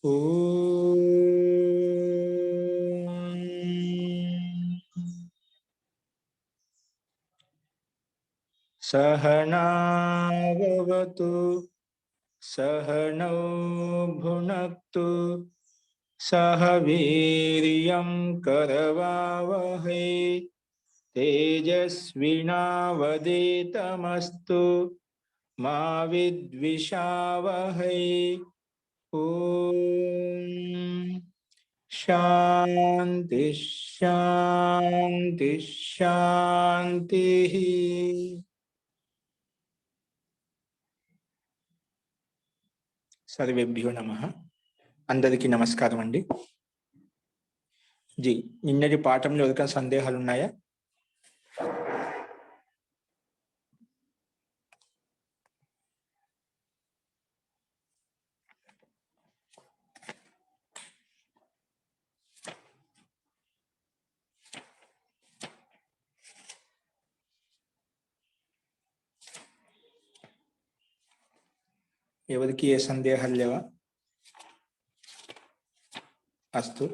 ఓం సహనావతు సహనౌ భునక్తు సహ వీర్యం కరవావహై తేజస్వినావదేతమస్తు మా విద్విషావహై. ఓం శాంతి శాంతి శాంతి. సర్వేభ్యో నమః. అందరికీ నమస్కారం అండి. జీ, నిన్నటి పాఠంలో ఎవరికైనా సందేహాలు ఉన్నాయా? ఎవరికి ఏ సందేహాలు లేవా? అస్తు.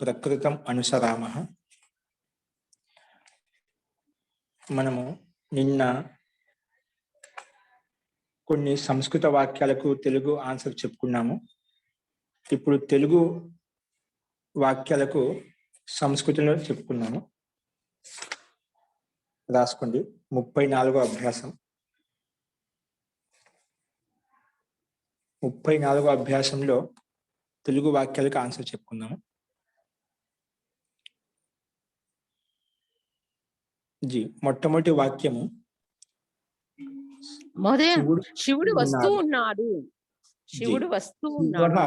ప్రకృతం అనుసరామః. మనము నిన్న కొన్ని సంస్కృత వాక్యాలకు తెలుగు ఆన్సర్ చెప్పుకున్నాము. ఇప్పుడు తెలుగు వాక్యాలకు సంస్కృతంలో చెప్పుకున్నాము. రాసుకోండి. 34వ అభ్యాసం. 34వ అభ్యాసంలో తెలుగు వాక్యాలకు ఆన్సర్ చెప్పుకుందాము. జీ, మొట్టమొదటి వాక్యము శివుడు వస్తూ ఉన్నాడు. శివుడు వస్తూ ఉన్నాడు.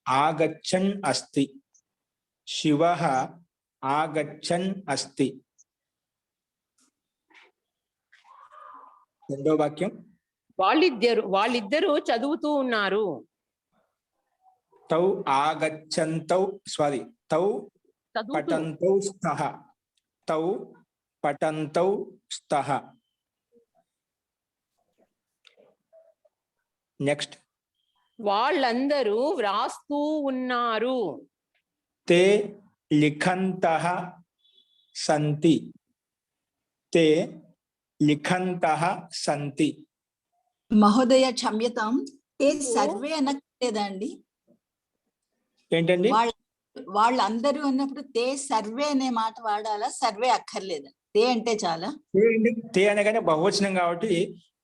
ఆగచ్చన్ అస్తి. శివః ఆగచ్చన్ అస్తి. రెండో వాక్యం వాళ్ళిద్దరూ చదువుతూ ఉన్నారు. తౌ ఆగచ్చంతౌ తౌ పఠంతౌ స్తః. తౌ పఠంతౌ స్తః. నెక్స్ట్, వాళ్ళందరూ వ్రాస్తూ ఉన్నారు. తే లిఖంతః సంతి. తే లిఖంతః సంతి. మహోదయ క్షమ్యతాం, తే సర్వే అనలేదా అండి? ఏంటండి? వాళ్ళందరూ అన్నప్పుడు తే సర్వే అనే మాట వాడాలా? సర్వే అక్కర్లేదా? తే అంటే చాలా. తే అనగానే బహువచనం కాబట్టి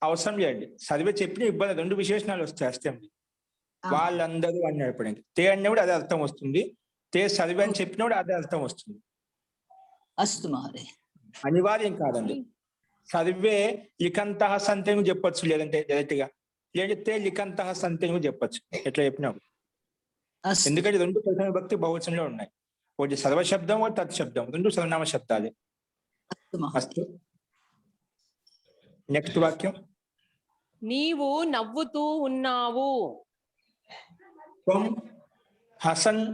అవసరం చేయండి. సర్వే చెప్పిన ఇబ్బంది, రెండు విశేషణాలు వస్తాయి. వాళ్ళందరూ అన్నప్పుడు తే అన్నప్పుడు అదే అర్థం వస్తుంది. తే సర్వే అని చెప్పినప్పుడు అదే అర్థం వస్తుంది. అస్తు మహోదయ. అనివార్యం కాదండి. సర్వే లిఖంతః సంతి అని చెప్పొచ్చు, లేదంటే డైరెక్ట్ గా. లేదంటే లిఖంతః సంతి అని చెప్పొచ్చు, ఎట్లా చెప్పినావు. ఎందుకంటే రెండు ప్రథమ విభక్తి బహువచనంలో ఉన్నాయి. ఒకటి సర్వశబ్దం, ఒకటి తత్శబ్దం, రెండు సర్వనామ శబ్దాలే. అస్తు. నెక్స్ట్ వాక్యం. నీవు నవ్వుతూ ఉన్నావు. త్వం హసన్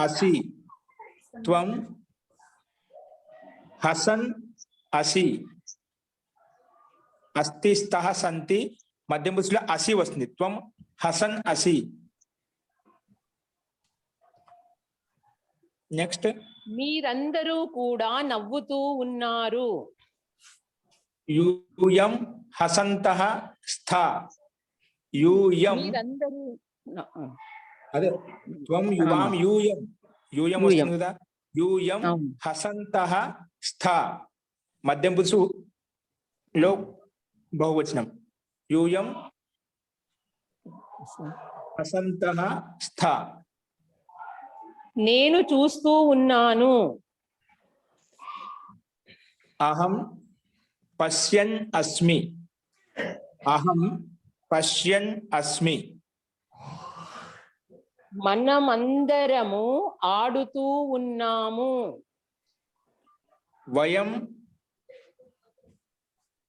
అసి. త్వం హసన్ అసి. అస్తి స్తః సంతి మధ్యం పురుషులో అసి వస్తుంది. త్వం హసన్ అసి. నెక్స్ట్, మీరందరూ కూడా నవ్వుతూ ఉన్నారు. యూయం హసంతః స్థ. యూయం అదే త్వం యువాం యూయం. యూయం వస్తుంది కదా. యూయం హసంతః స్థ. మధ్యం పురుషులో బహువచనం. యూయం హసంతః స్థ. నేను చూస్తూ ఉన్నాను. అహం పశ్యన్ అస్మి. అహం పశ్యన్ అస్మి. మనమందరము ఆడుతూ ఉన్నాము. వయం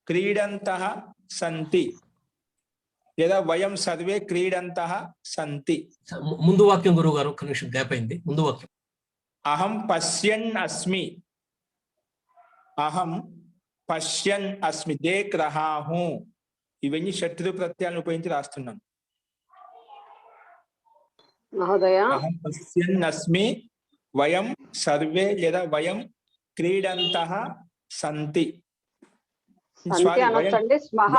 క్రీడంతః సంతి. లేదా వయం సర్వే క్రీడంతః సంతి. ముందు వాక్యం గురువు గారు, ఒక్క నిమిషం గ్యాప్ అయింది. ముందు వాక్యం. అహం పశ్యన్ అస్మి. అహం పశ్యన్ అస్మి. దేఖ్ రహా హూ. ఇవన్నీ శత్రు ప్రత్యయాలను ఉపయోగించి రాస్తున్నాను. మహోదయ అహం పశ్యన్నస్మి, వయం సర్వే లేదా వయం క్రీడంతః సంతి. సంతి సారీ, వయం అనొచ్చండి. స్మహ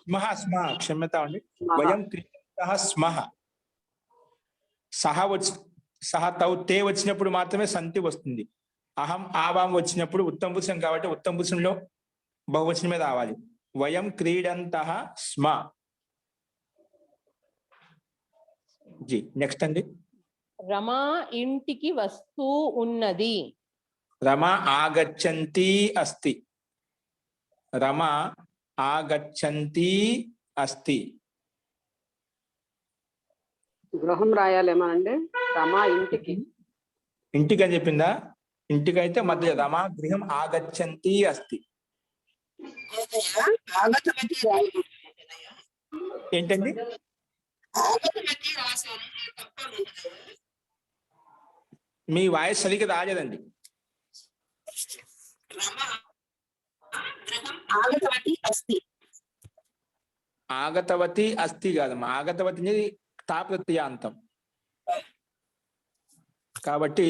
స్మః స్మః క్షమ్యతాం అండి. స్మః. వయం క్రీడంతః స్మః. సహ తౌ తే వచ్చినప్పుడు మాత్రమే సంతి వస్తుంది. అహం ఆవాం వచ్చినప్పుడు ఉత్తమ పురుషం కాబట్టి ఉత్తమ పురుషంలో బహువచనమే రావాలి. వయం క్రీడంతః స్మ. జీ నెక్స్ట్ అండి. రమా ఇంటికి వస్తూ ఉన్నది. రమ ఆగచ్చంతి అస్తి. రమ ఆగచ్చంతి అస్తి. గృహం రాయాలేమోనండి. రమా ఇంటికి. ఇంటికి అని చెప్పిందా? ఇంటికైతే మధ్య రమ గృహం ఆగచ్చంతి అస్తి. ఏంటండి? మీ వాయిస్ సరిగ్గా రాలేదండి. ఆగతవతి అస్తి కాదమ్మా. ఆగతవతి అనేది తాప్రత్యయాంతం కాబట్టి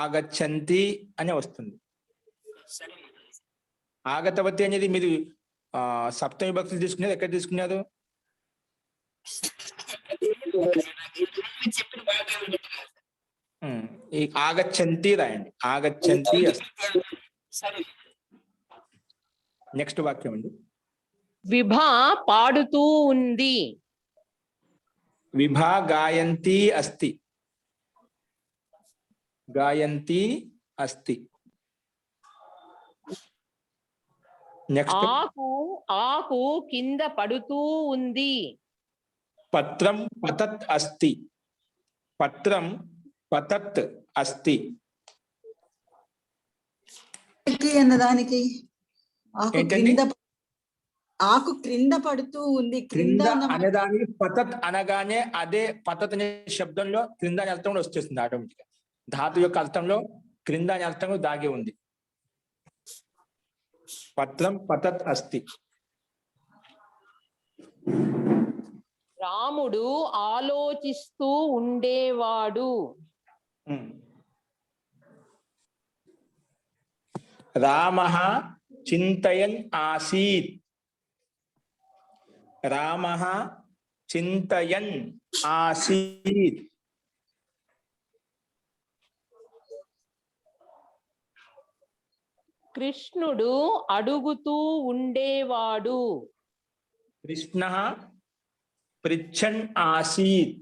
ఆగచ్చంతి అనే వస్తుంది. ఆగతవతి అనేది మీరు సప్తమి భక్తులు తీసుకునేది ఎక్కడ తీసుకున్నారు? ఈ ఆగచ్చంతి రాయండి. ఆగచ్చంతి అస్తి. నెక్స్ట్ వాక్యం అండి. విభా పాడుతూ ఉంది. విభా గాయంతి అస్తి. గాయంతి అస్తి. నెక్స్ట్. ఆకు కింద పడుతూ ఉంది. పత్రం పతత్ అస్తి. పత్రం పతత్ అస్తి. అన్నదానికి ఏంటండి? ఆకు క్రింద పడుతూ ఉంది. క్రింద అనేదానికి పతత్ అనగానే అదే పతత్ అనే శబ్దంలో క్రింద అనే అర్థం కూడా వచ్చేస్తుంది ఆటోమేటిక్ గా. ధాతు యొక్క అర్థంలో క్రింద అనే అర్థం కూడా దాగి ఉంది. పత్రం పతత్ అస్తి. రాముడు ఆలోచిస్తూ ఉండేవాడు. రామః చింతయన్ ఆసీత్. రామః చింతయన్ ఆసీత్. కృష్ణుడు అడుగుతూ ఉండేవాడు. కృష్ణః పృచ్ఛన్ ఆసీత్.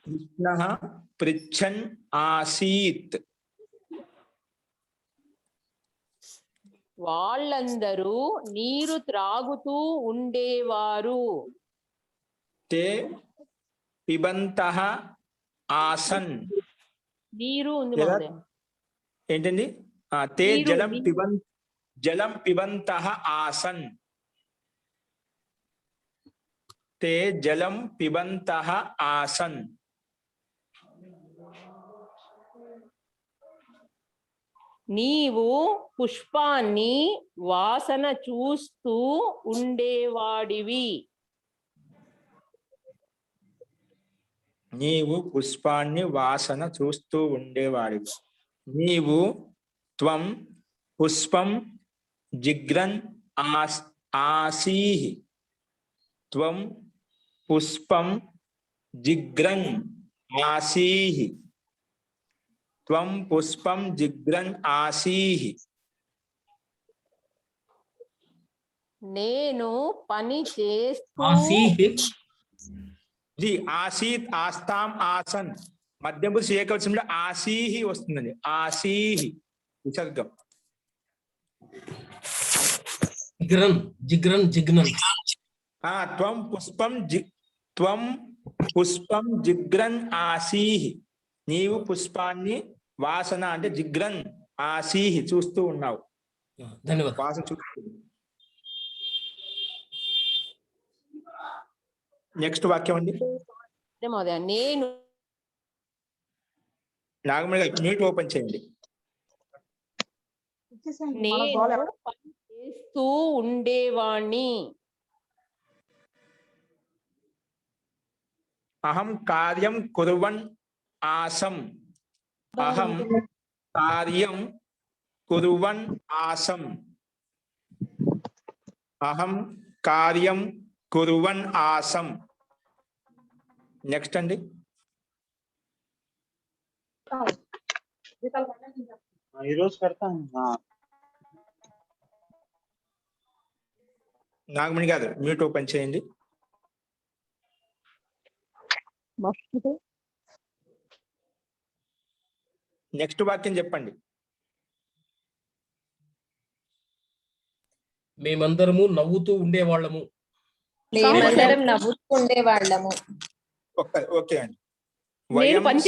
కృష్ణః పృచ్ఛన్ ఆసీత్. వాళ్ళందరూ నీరు త్రాగుతూ ఉండేవారు. తే పిబంతః ఆసన్. నీరు ఉంది ఎలా? మహోదయ. ఏంటండి? తే నీరు, జలం పిబంతః ఆసన్. తే జలం పిబంతః ఆసన్. నీవు పుష్పాన్ని వాసన చూస్తూ ఉండేవాడివి. నీవు పుష్పాన్ని వాసన చూస్తూ ఉండేవాడివి. నీవు త్వం పుష్పం జిగ్రన్ ఆసీః. త్వం పుష్పం జిగ్రన్ ఆసీః. త్వం పుష్పం జిగ్రన్ ఆసీః. నేను పని చేస్తూ ఆసీత్ ఆస్తాం ఆసన్. మధ్యము ఏకవచనంలో ఆసీహి వస్తుందండి. ఆసీహి విసర్గం. జిగ్రన్ జిగ్రన్ జిగ్నన్. త్వం పుష్పం జిగ్రన్ ఆసీహి. నీవు పుష్పాన్ని వాసన అంటే జిగ్రన్ ఆసీహి చూస్తూ ఉన్నావు. ధన్యవాదాలు. వాసన చూస్తూ. నెక్స్ట్ వాక్యం అండి. మహోదయ. నేను నాగమణి గారు మ్యూట్ ఓపెన్ చేయండి. నేను పని చేస్తూ ఉండేవాణ్ణి. అహం కార్యం కుర్వన్ ఆసం. అహం కార్యం కుర్వన్ ఆసం. అహం కార్యం కుర్వన్ ఆసం. నెక్స్ట్ అండి. ఈరోజు పెడతాను. నాగమణి గారు మ్యూట్ ఓపెన్ చేయండి. నెక్స్ట్ వాక్యం చెప్పండి. మేమందరము నవ్వుతూ ఉండేవాళ్ళము. మేమందరం నవ్వుతూ ఉండేవాళ్ళము. ఓకే అండి. నేను వయం పని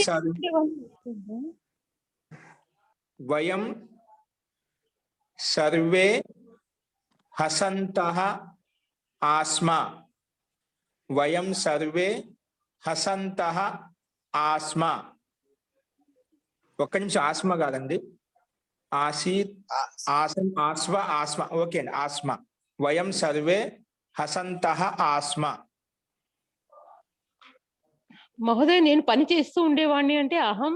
వయం సర్వే హసంతః ఆస్మ. వయం సర్వే హసంతః ఆస్మ. ఒక్క నిమిషం, ఆస్మ కాదండి, ఆసీత్ ఆసం ఆస్వ ఆస్మ. ఓకే అండి, ఆస్మ. వయం సర్వే హసంతః ఆస్మ. మహోదయ నేను పని చేస్తూ ఉండేవాడిని అంటే అహం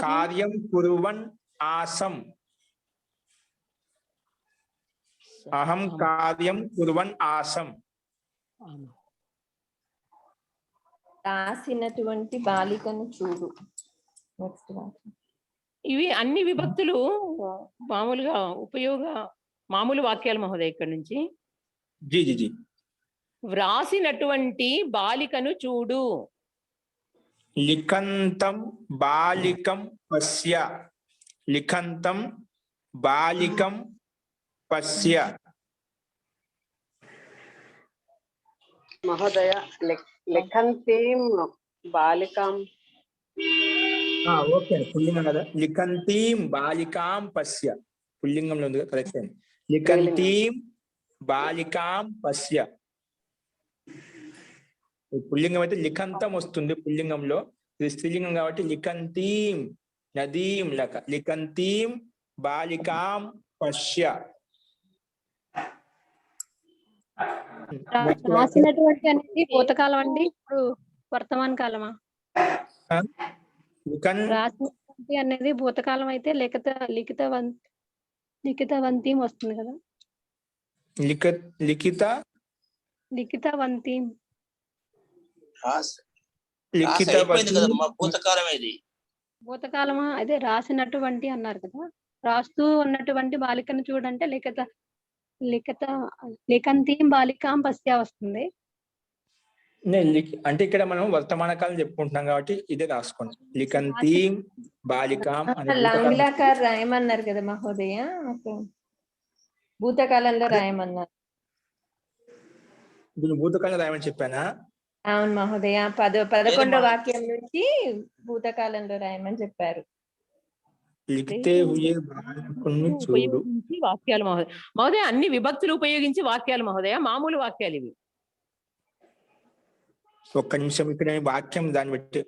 కార్యం కుర్వన్ ఆసం. అహం కార్యం కుర్వన్ ఆసం. రాసినటువంటి బాలికను చూడు. ఇవి అన్ని విభక్తులు మామూలుగా మామూలు వాక్యాలు మహోదయ. ఇక్కడ నుంచి జీ జీ జీ. వ్రాసినటువంటి బాలికను చూడు. లిఖంతం బాలికం పశ్య. లిఖంతం బాలికం పశ్య. మహోదయ లిఖంతీం బాలికాం. ఓకే అండి, పుల్లింగం కదా. లిఖంతీం బాలికాం పశ్య. పుల్లింగంలో ఉంది కదా, కరెక్ట్ అండి. లిఖంతీం బాలికాం పశ్య. పుల్లింగం అయితే లిఖంతం వస్తుంది పుల్లింగంలో. ఇది స్త్రీలింగం కాబట్టి లిఖంతీం నదీం లక. లిఖంతీం బాలికాం పశ్య. రాసినటువంటి అనేది భూతకాలం అండి, ఇప్పుడు వర్తమాన కాలమా? రాసినటువంటి అనేది భూతకాలం అయితే లిఖితవంతీం వస్తుంది కదా. లిఖితవంతీం భూతకాలమా? అదే రాసినటువంటి అన్నారు కదా. రాస్తూ ఉన్నటువంటి బాలికను చూడంటే లిఖంతీం బాలికాం పశ్య వస్తుంది. అంటే ఇక్కడ మనం వర్తమాన కాలం చెప్పుకుంటున్నాం కాబట్టి ఇదే రాసుకోండి. లిఖంతీం బాలికాం. లాంగ్లాకార్ రాయమన్నారు కదా మహోదయ, భూతకాలంలో రాయమన్నారు. దీన్ని భూతకాలం రాయమని చెప్పానా? అవును మహోదయ, 11వ వాక్యం నుంచి భూతకాలంలో రాయమని చెప్పారు. లిఖితే హుయే బాలికను చూడు. ఉపయోగించి వాక్యాలు మహోదయ. అన్ని విభక్తులు ఉపయోగించి వాక్యాలు మహోదయ, మామూలు వాక్యాలు ఇవి. ఒక్క నిమిషం, ఇక్కడ వాక్యం దాన్ని బట్టి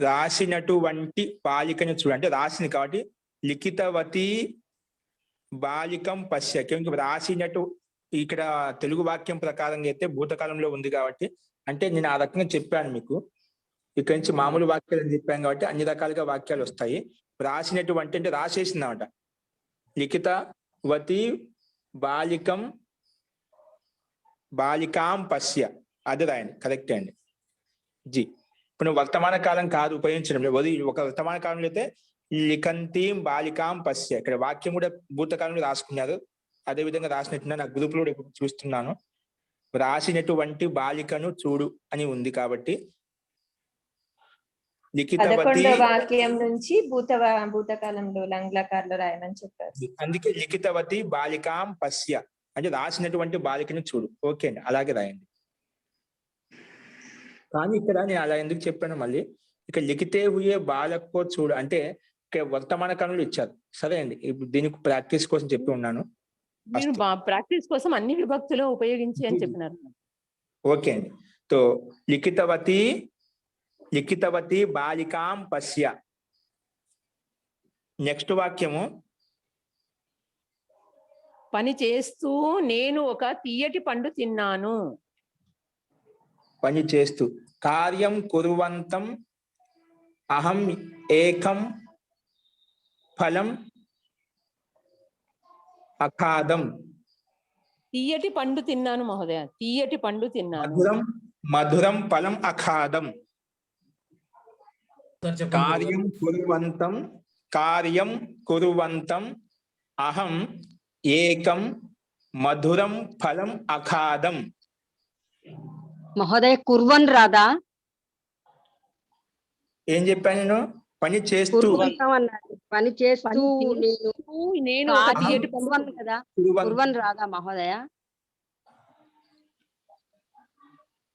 రాసినటువంటి బాలికను చూడు అంటే రాసింది కాబట్టి లిఖితవతి బాలికం పశ్య. రాసినట్టు ఇక్కడ తెలుగు వాక్యం ప్రకారంగా అయితే భూతకాలంలో ఉంది కాబట్టి, అంటే నేను ఆ రకంగా చెప్పాను మీకు. ఇక్కడ నుంచి మామూలు వాక్యాలు అని చెప్పాను కాబట్టి అన్ని రకాలుగా వాక్యాలు వస్తాయి. రాసినటువంటి అంటే రాసేసిందన్నమాట. లిఖితవతి బాలికాం పశ్య, అది రాయండి. కరెక్ట్ అండి జీ. ఇప్పుడు వర్తమాన కాలం కాదు ఉపయోగించడం. ఒక వర్తమాన కాలంలో అయితే లిఖంతీం బాలికాం పశ్య. ఇక్కడ వాక్యం కూడా భూతకాలంలో రాసుకున్నారు. అదే విధంగా రాసినట్టున్నా నా గ్రూప్ లో చూస్తున్నాను. రాసినటువంటి బాలికను చూడు అని ఉంది కాబట్టి లిఖితవతి వాక్యం నుంచి భూతకాలంలో లంగ్లకార్లో రాయమని చెప్పారు. అందుకే లిఖితవతి బాలికాం పశ్య అంటే రాసినటువంటి బాలికను చూడు. ఓకే అండి, అలాగే రాయండి. కానీ ఇక్కడ నేను అలా ఎందుకు చెప్పాను మళ్ళీ, ఇక్కడ లిఖితే హుయే బాలకో చూడు అంటే ఇక్కడ వర్తమాన కాలంలో ఇచ్చారు. సరే అండి, ఇప్పుడు దీనికి ప్రాక్టీస్ కోసం చెప్పి ఉన్నాను. మీరు ప్రాక్టీస్ కోసం అన్ని విభక్తులు ఉపయోగించి అని చెప్పినారు. ఓకే అండి. తో లిఖితవతి బాలికాం పశ్య. నెక్స్ట్ వాక్యము, పని చేస్తూ నేను ఒక తీయటి పండు తిన్నాను. పని చేస్తూ. కార్యం కుర్వంతం అహం ఏకం ఫలం అఖాదం. తీయటి పండు తిన్నాను మహోదయ, తీయటి పండు తిన్నాను. మధురం మధురం ఫలం అఖాదం. సార్ చెప్పండి. కార్యం కుర్వంతం అహం ఏకం మధురం ఫలం అఖాదం. మహోదయ కుర్వన్ రాదా? ఏం చెప్పాను నేను? పని చేస్తూ. కుర్వంతం అన్నారు. పని చేస్తూ నేను ఒక తీయటి పండు కుర్వన్ కదా, కుర్వన్ రాదా మహోదయ?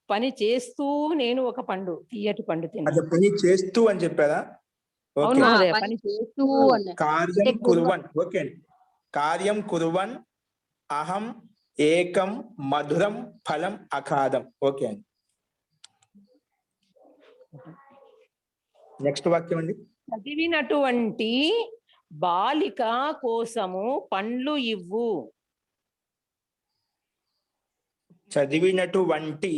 పని చేస్తూ నేను ఒక పండు తీయటి పండు తిన్నాను. అదే పని చేస్తూ అని చెప్పారా? అవును ఓకే. మహోదయ, పని పని చేస్తూ అన్నారు. కార్యం కుర్వన్. ఓకే అండి. కార్యం కుర్వన్ అహం ఏకం మధురం ఫలం అఖాదం. ఓకే అండి. నెక్స్ట్ వాక్యం అండి. చదివినటువంటి బాలిక కోసము పండ్లు ఇవ్వు. చదివినటువంటి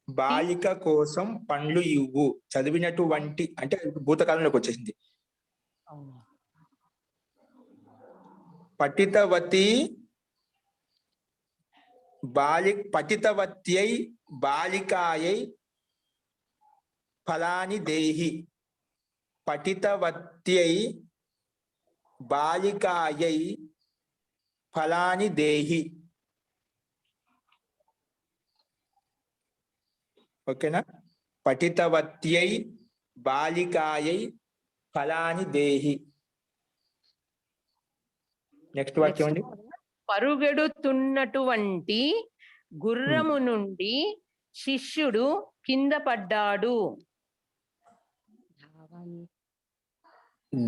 బాలిక కోసం పండ్లు ఇవ్వు. చదివినటువంటి అంటే భూతకాలంలోకి వచ్చేసింది. పఠితవతి పఠితవత్యై బాలికాయై ఫలాని దేహి. పఠితవత్యై బాలికాయై ఫలాని దేహి. ఓకేనా? పఠితవత్యై బాలికాయై ఫలాని దేహి. నెక్స్ట్ వాక్యం అండి. పరుగెడుతున్నటువంటి గుర్రము నుండి శిష్యుడు కింద పడ్డాడు.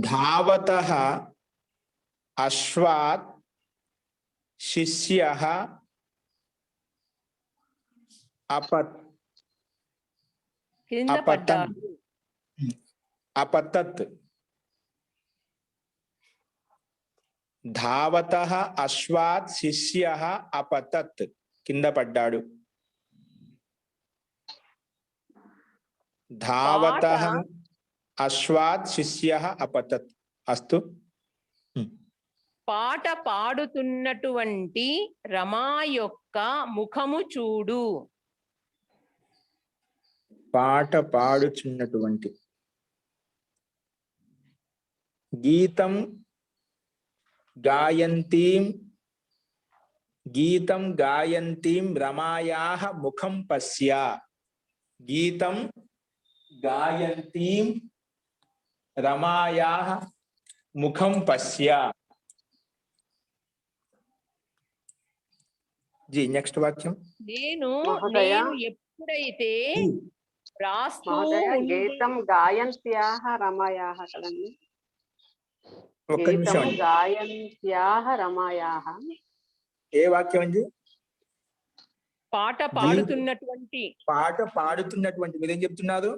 ధావతః అశ్వాత్ శిష్యః కింద పడ్డాడు. అపతత్. ధావతః అశ్వాత్ శిష్యః అపతత్. కింద పడ్డాడు. ధావతః అశ్వాత్ శిష్యః అపతత్. అస్తు. పాట పాడుతున్నటువంటి రమా యొక్క ముఖము చూడు. పాట పాడుచున్నటువంటి. గీతం గాయంతీం రమాయాః ముఖం పశ్య. గీతం గాయంతీం రమాయాః ముఖం పశ్య. జీ నెక్స్ట్ వాక్యం. నేను మహోదయ. ఎప్పుడైతే రాస్తూ మహోదయ గీతం గాయంత్యాః రమాయాః కదండి. ఒక్క నిమిషం గీతం అండి. గాయంత్యాః రమాయాః. ఏ వాక్యం అండి? పాట పాడుతున్నటువంటి. పాట పాడుతున్నటువంటి. మీరేం చెప్తున్నారు?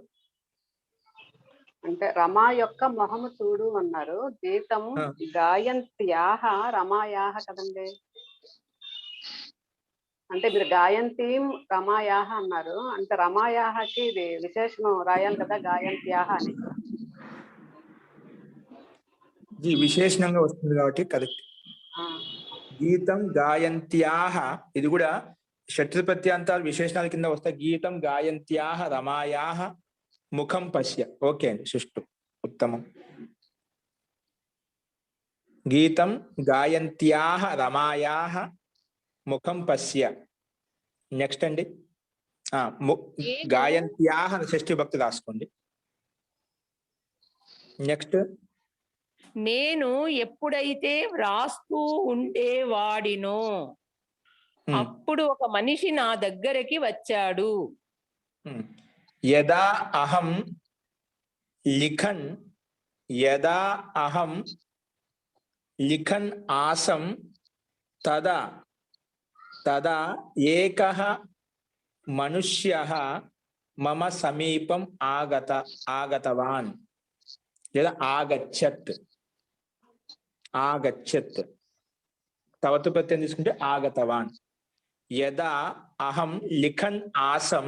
అంటే రమా యొక్క మొహము చూడు అన్నారు. గీతం గాయంత్యాః రమాయాః కదండి. అంటే మీరు గాయంతీం రమాయాః అన్నారు. అంటే రమాయాహకి ఇది విశేషణం రాయాలి కదా, గాయంత్యాః అని. జీ విశేషణంగా వస్తుంది కాబట్టి కరెక్ట్. గీతం గాయంత్యాః. ఇది కూడా షట్ట్రి ప్రత్యంతాలు విశేషణాల కింద వస్తాయి. గీతం గాయంత్యాః రమాయాః ముఖం పశ్య. ఓకే అండి, సుష్టు, ఉత్తమం. గీతం గాయంత్యాః రమాయాః ముఖం పశ్య. నెక్స్ట్ అండి. గాయంత్యాః షష్ఠి భక్తి రాసుకోండి. నెక్స్ట్. నేను ఎప్పుడైతే వ్రాస్తూ ఉండేవాడినో అప్పుడు ఒక మనిషి నా దగ్గరికి వచ్చాడు. యదా అహం లిఖన్ ఆసం తదా ఏకః మనుష్యః మమ సమీపం ఆగతవాన్ లేదా ఆగచ్చత్. తవతు ప్రత్యయం తీసుకుంటే ఆగతవాన్. యదా అహం లిఖన్ ఆసం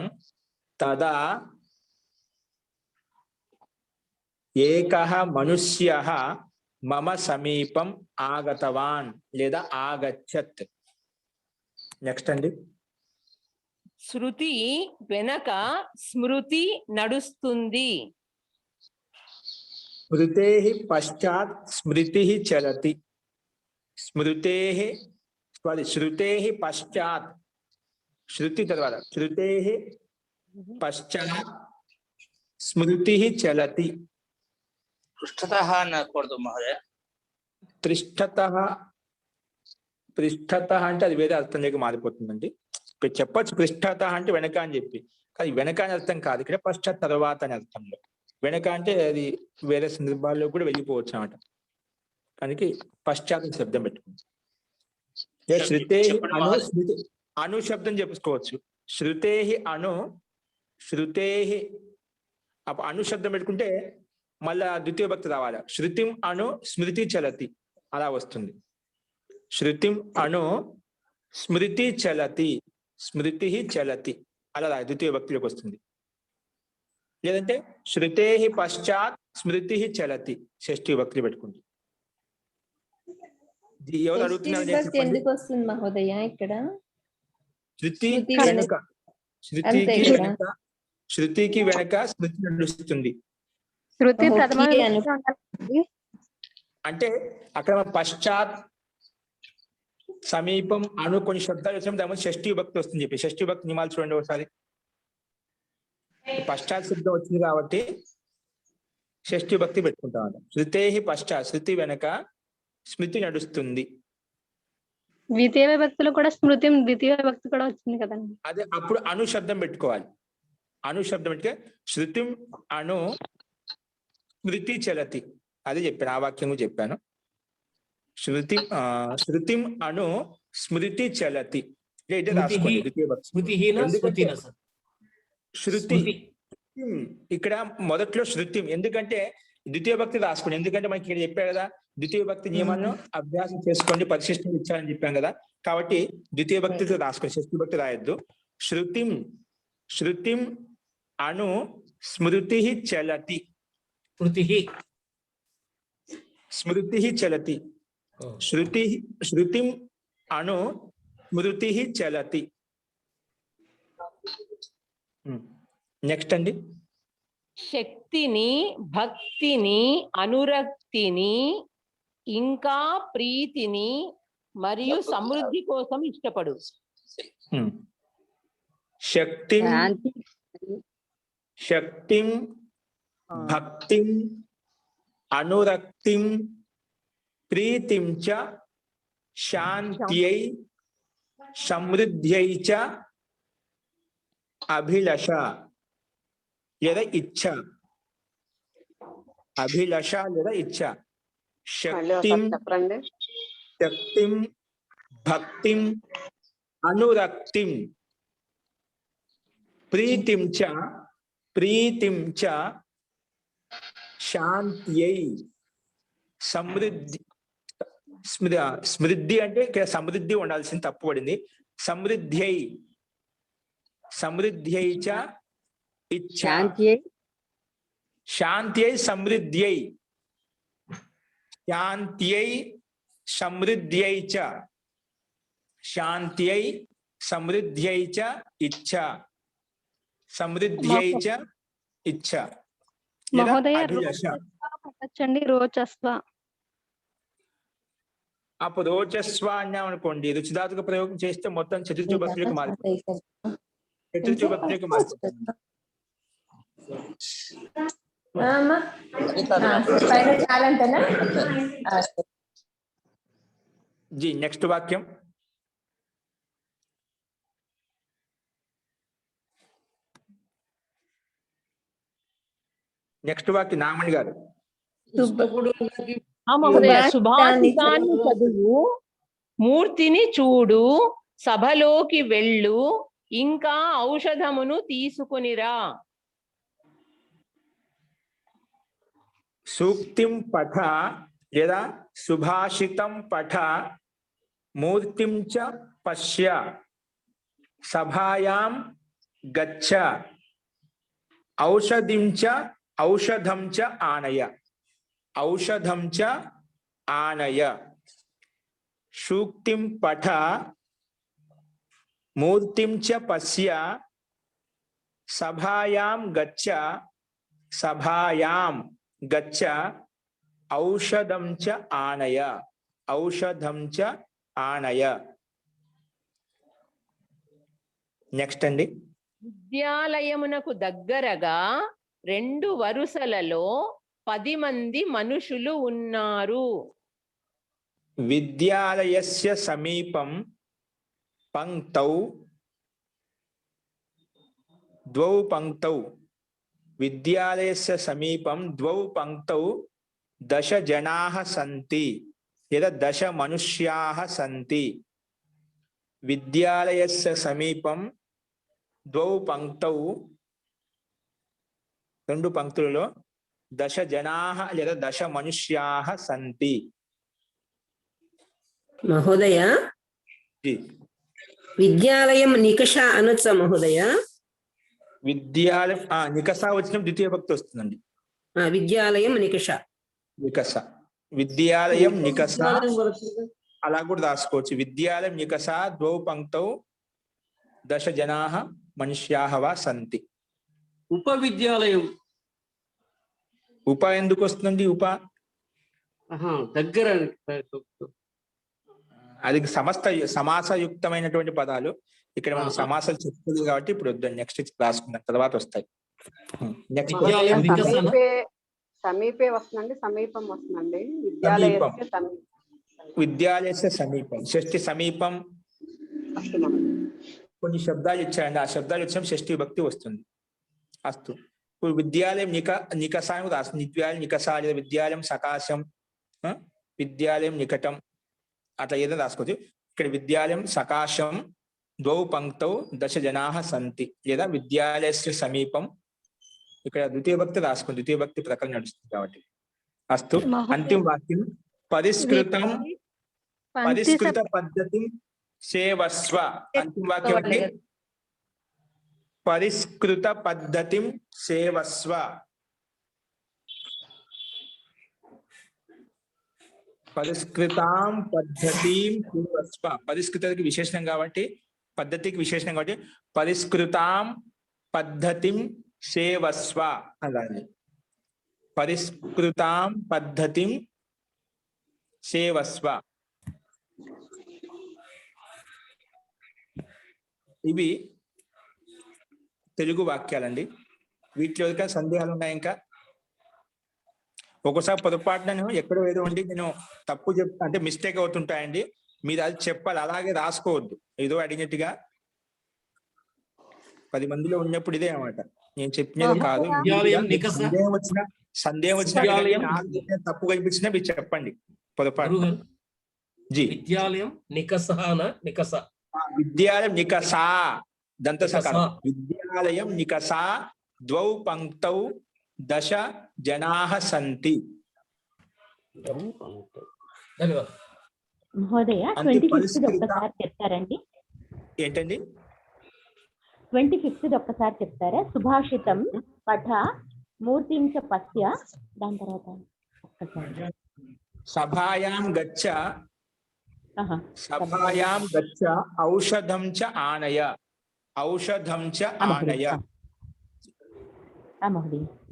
తదా ఏకః మనుష్యః మమ సమీపం ఆగతవాన్ లేదా ఆగచ్చత్. నెక్స్ట్ అండి. శృతి వెనక స్మృతి నడుస్తుంది. స్మృతేః పశ్చాత్ స్మృతిః చలతి. శృతేః పశ్చాత్, శృతి తర్వాత శృతేః పశ్చాత్ స్మృతిః చలతి. పృష్ఠతః అనకూడదు మహోదయ. పృష్ఠతః అంటే అది వేరే అర్థంలోకి మారిపోతుందండి. ఇక్కడ చెప్పచ్చు పృష్ఠతః అంటే వెనక అని చెప్పి, కానీ వెనక అని అర్థం కాదు, ఇక్కడ పశ్చాత్ తర్వాత అని అర్థంలో. వెనక అంటే అది వేరే సందర్భాల్లో కూడా వెళ్ళిపోవచ్చు అన్నమాట. కానీ పశ్చాత్ శబ్దం పెట్టుకుంది. శృతేః అను స్మృతి అను శబ్దం చెప్పుకోవచ్చు. శృతేః అను, శృతేః అను శబ్దం పెట్టుకుంటే మళ్ళా ద్వితీయ భక్తి రావాలి. శృతిం అను స్మృతి చలతి అలా వస్తుంది. శృతిం అను స్మృతి చలతి, స్మృతి చలతి అలా ద్వితీయ భక్తిలోకి వస్తుంది. లేదంటే శృతేః పశ్చాత్ స్మృతి చలతి షష్ఠీ భక్తి పెట్టుకుంది. ఎవరు అడుగుతున్నారు ఎందుకు వస్తుంది మహోదయ ఇక్కడ? శృతి శృతి వెనుక, శృతికి వెనక స్మృతి నడుస్తుంది. శృతి ప్రథమ అంటే అక్కడ పశ్చాత్ సమీపం అను కొన్ని శబ్దాలు వచ్చినప్పుడు దాని షష్ఠీ భక్తి వస్తుంది చెప్పి. షష్ఠీ భక్తి నియమాలు చూడండి ఒకసారి. పశ్చాత్ శబ్దం వచ్చింది కాబట్టి షష్ఠీ భక్తి పెట్టుకుంటాం. శృతేః పశ్చాత్, శృతి వెనక స్మృతి నడుస్తుంది. ద్వితీయ విభక్తిలో కూడా స్మృతి ద్వితీయ విభక్తి కూడా వచ్చింది కదండి. అదే అప్పుడు అను శబ్దం పెట్టుకోవాలి. అను శబ్దం పెట్టుకే శృతిం అను స్మృతి చలతి అది చెప్పాను, ఆ వాక్యం చెప్పాను. శృతిం అను స్మృతి చలతి. శృతి ఇక్కడ మొదట్లో శృతిం, ఎందుకంటే ద్వితీయ భక్తి రాసుకోండి. ఎందుకంటే మనకి ఇక్కడ చెప్పారు కదా, ద్వితీయ భక్తి నియమాలను అభ్యాసం చేసుకోండి, పరిశిష్టం ఇచ్చారని చెప్పాం కదా. కాబట్టి ద్వితీయ భక్తితో రాసుకోండి, షష్ఠీ భక్తి రాయొద్దు. శృతిం అను స్మృతి చలతి. స్మృతి చలతి. శృతిం అను స్మృతి చలతి. నెక్స్ట్ అండి. శక్తిని, భక్తిని, అనురక్తిని, ఇంకా ప్రీతిని మరియు సమృద్ధి కోసం ఇష్టపడు. శక్తిం భక్తిం అనురక్తిం ప్రీతిం చ శాంత్యై సమృద్ధ్యై చ అభిలష లేదా ఇచ్ఛ. అభిలష లేదా ఇచ్ఛ. శక్తిం భక్తిం అనురక్తిం ప్రీతిం చ శాంత్యై సమృద్ధి. స్మృద్ధి అంటే ఇక్కడ సమృద్ధి ఉండాల్సింది, తప్పు పడింది. సమృద్ధ్యై చ ఇచ్ఛా. శాంత్యై సమృద్ధ్యై, శాంత్యై సమృద్ధ్యై చ, శాంత్యై సమృద్ధ్యై చ ఇచ్ఛా. సమృద్ధ్యై చ ఇచ్ఛా. మహోదయ అభిలష. రోచస్వ. అప్పుడు రోచస్వ అన్నాం అనుకోండి, రుచిదాతుక ప్రయోగం చేస్తే మొత్తం చతుర్థ భక్తులకు మారిపోతుంది. చతుర్థ భక్తులకు మారిపోతుంది. జీ నెక్స్ట్ వాక్యం. నెక్స్ట్ వాక్యం నామణి గారు. సుభాషితాన్ని చదువు, మూర్తిని చూడు, సభలోకి వెళ్ళు, ఇంకా ఔషధమును తీసుకునిరా. సూక్తిం పఠ లేదా సుభాషితం పఠ, మూర్తిం చ పశ్య, సభాయాం గచ్చ, ఔషధిం చ ఆనయ, ఔషధం చ ఆనయ, సూక్తిం పఠ, మూర్తిం చ పశ్య, సభాయాం గచ్చ, సభాయాం గచ్చ, ఔషధం చ ఆనయ, ఔషధం చ ఆనయ. నెక్స్ట్ అండి. విద్యాలయమునకు దగ్గరగా 2 వరుసలలో 10 మంది మనుషులు ఉన్నారు. విద్యాలయస్య సమీపం పంక్తౌ, ద్వౌ పంక్తౌ, విద్యాలయస్య సమీపం ద్వౌ పంక్తౌ 10 జనాః సంతి లేదా 10 మనుష్యాः సంతి. విద్యాలయస్య సమీపం ద్వౌ పంక్తౌ, 2 పంక్తులలో 10 జనాః లేదా 10 మనుష్యాः సంతి. మహోదయ, జీ. విద్యాలయం నికష అనొచ్చా మహోదయ? విద్యాలయం నికస వచ్చిన ద్వితీయ భక్తి వస్తుందండి. విద్యాలయం నికష, నికస, విద్యాలయం నికస అలా కూడా రాసుకోవచ్చు. విద్యాలయం నికస ద్వౌ పంక్తౌ 10 జనాః మనుష్యాः వా సంతి. ఉప విద్యాలయం ఉప ఎందుకు వస్తుందండి? ఉప దగ్గర అది సమాసయుక్తమైనటువంటి పదాలు. ఇక్కడ మనం సమాసాలు చెప్పుకోలేదు కాబట్టి ఇప్పుడు వద్దండి, నెక్స్ట్ రాసుకుందాం, తర్వాత వస్తాయి. నెక్స్ట్ సమీపే వస్తుందండి, సమీపం వస్తుందండి. విద్యాలయస్య విద్యాలయస్య సమీపం, షష్ఠి సమీపం. కొన్ని శబ్దాలు ఇచ్చాయండి, ఆ శబ్దాలు ఇచ్చాం షష్ఠి భక్తి వస్తుంది. అస్తు. ఇప్పుడు విద్యాలయం నికసాయం రాస్తుంది. విద్యాలయం నికస లేదా విద్యాలయం సకాశం, విద్యాలయం నికటం అట్లా ఏదైనా రాసుకోవచ్చు. ఇక్కడ విద్యాలయం సకాశం ద్వౌ పంక్తౌ 10 జనాః సంతి లేదా విద్యాలయస్య సమీపం. ఇక్కడ ద్వితీయ భక్తి రాసుకోండి, ద్వితీయ భక్తి ప్రకరణ నడుస్తుంది కాబట్టి. అస్తు. అంతిమ వాక్యం పరిష్కృత పద్ధతి సేవస్వ. అంతిమ వాక్యం అంటే పరిష్కృత పద్ధతి సేవస్వ. పరిష్కృతాం పద్ధతిం సేవస్వ. పరిష్కృతకి విశేషణం కాబట్టి, పద్ధతికి విశేషణం కాబట్టి పరిష్కృతాం పద్ధతిం సేవస్వ అలాగే. పరిష్కృతాం పద్ధతిం సేవస్వ. ఇవి తెలుగు వాక్యాలండి. వీటిలో ఇంకా సందేహాలు ఉన్నాయి? ఇంకా ఒక్కోసారి పొరపాటున ఎక్కడో ఏదో ఉండి నేను తప్పు అంటే మిస్టేక్ అవుతుంటాయండి. మీరు అది చెప్పాలి, అలాగే రాసుకోవద్దు. ఏదో అడిగినట్టుగా 10 మందిలో ఉన్నప్పుడు ఇదే అన్నమాట, నేను చెప్పినది కాదు. సందేహం వచ్చిన తప్పు కనిపించినా మీరు చెప్పండి పొరపాటు. జీ. విద్యాలయం నికస, విద్యాలయం నికసా దంత సకారం. విద్యాలయం నికసా ద్వౌ పంక్తౌ 10 జనాః సంతి. మహోదయ 25th ఒక్కసారి చెప్తారండి? ఏంటండి? 25th ఒక్కసారి చెప్తారా? సుభాషితం పఠ మూర్తిం చ పశ్య, దాని తర్వాత సభాయాం గచ్చ, సభాయాం గచ్చ, ఔషధం చ ఆనయ, ఔషధం చ ఆనయ.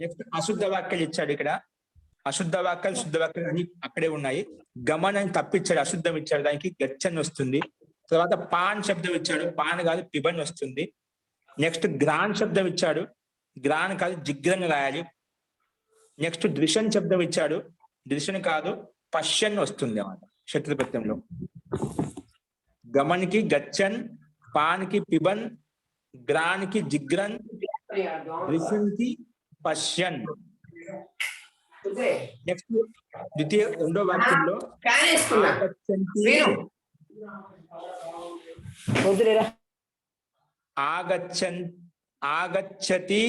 నెక్స్ట్ అశుద్ధ వాక్యాలు ఇచ్చాడు ఇక్కడ. అశుద్ధ వాక్యాలు శుద్ధ వాక్యాలు అన్ని అక్కడే ఉన్నాయి. గమనాన్ని తప్పించాడు, అశుద్ధం ఇచ్చాడు, దానికి గచ్చని వస్తుంది. తర్వాత పాన్ శబ్దం ఇచ్చాడు, పాన్ కాదు పిబన్ వస్తుంది. నెక్స్ట్ గ్రాన్ శబ్దం ఇచ్చాడు, గ్రాన్ కాదు జిగ్రన్ రాయాలి. నెక్స్ట్ ద్విషన్ శబ్దం ఇచ్చాడు, ద్విషన్ కాదు పశ్యన్ వస్తుంది అన్నమాట శత్రుపత్యంలో. గమన్కి గచ్చన్, పాన్కి పిబన్, గ్రాన్కి జిగ్రన్, ద్విషన్కి పశ్యన్. నెక్స్ట్ ద్వితీయ రెండో వాక్యంలో ఆగచ్చతి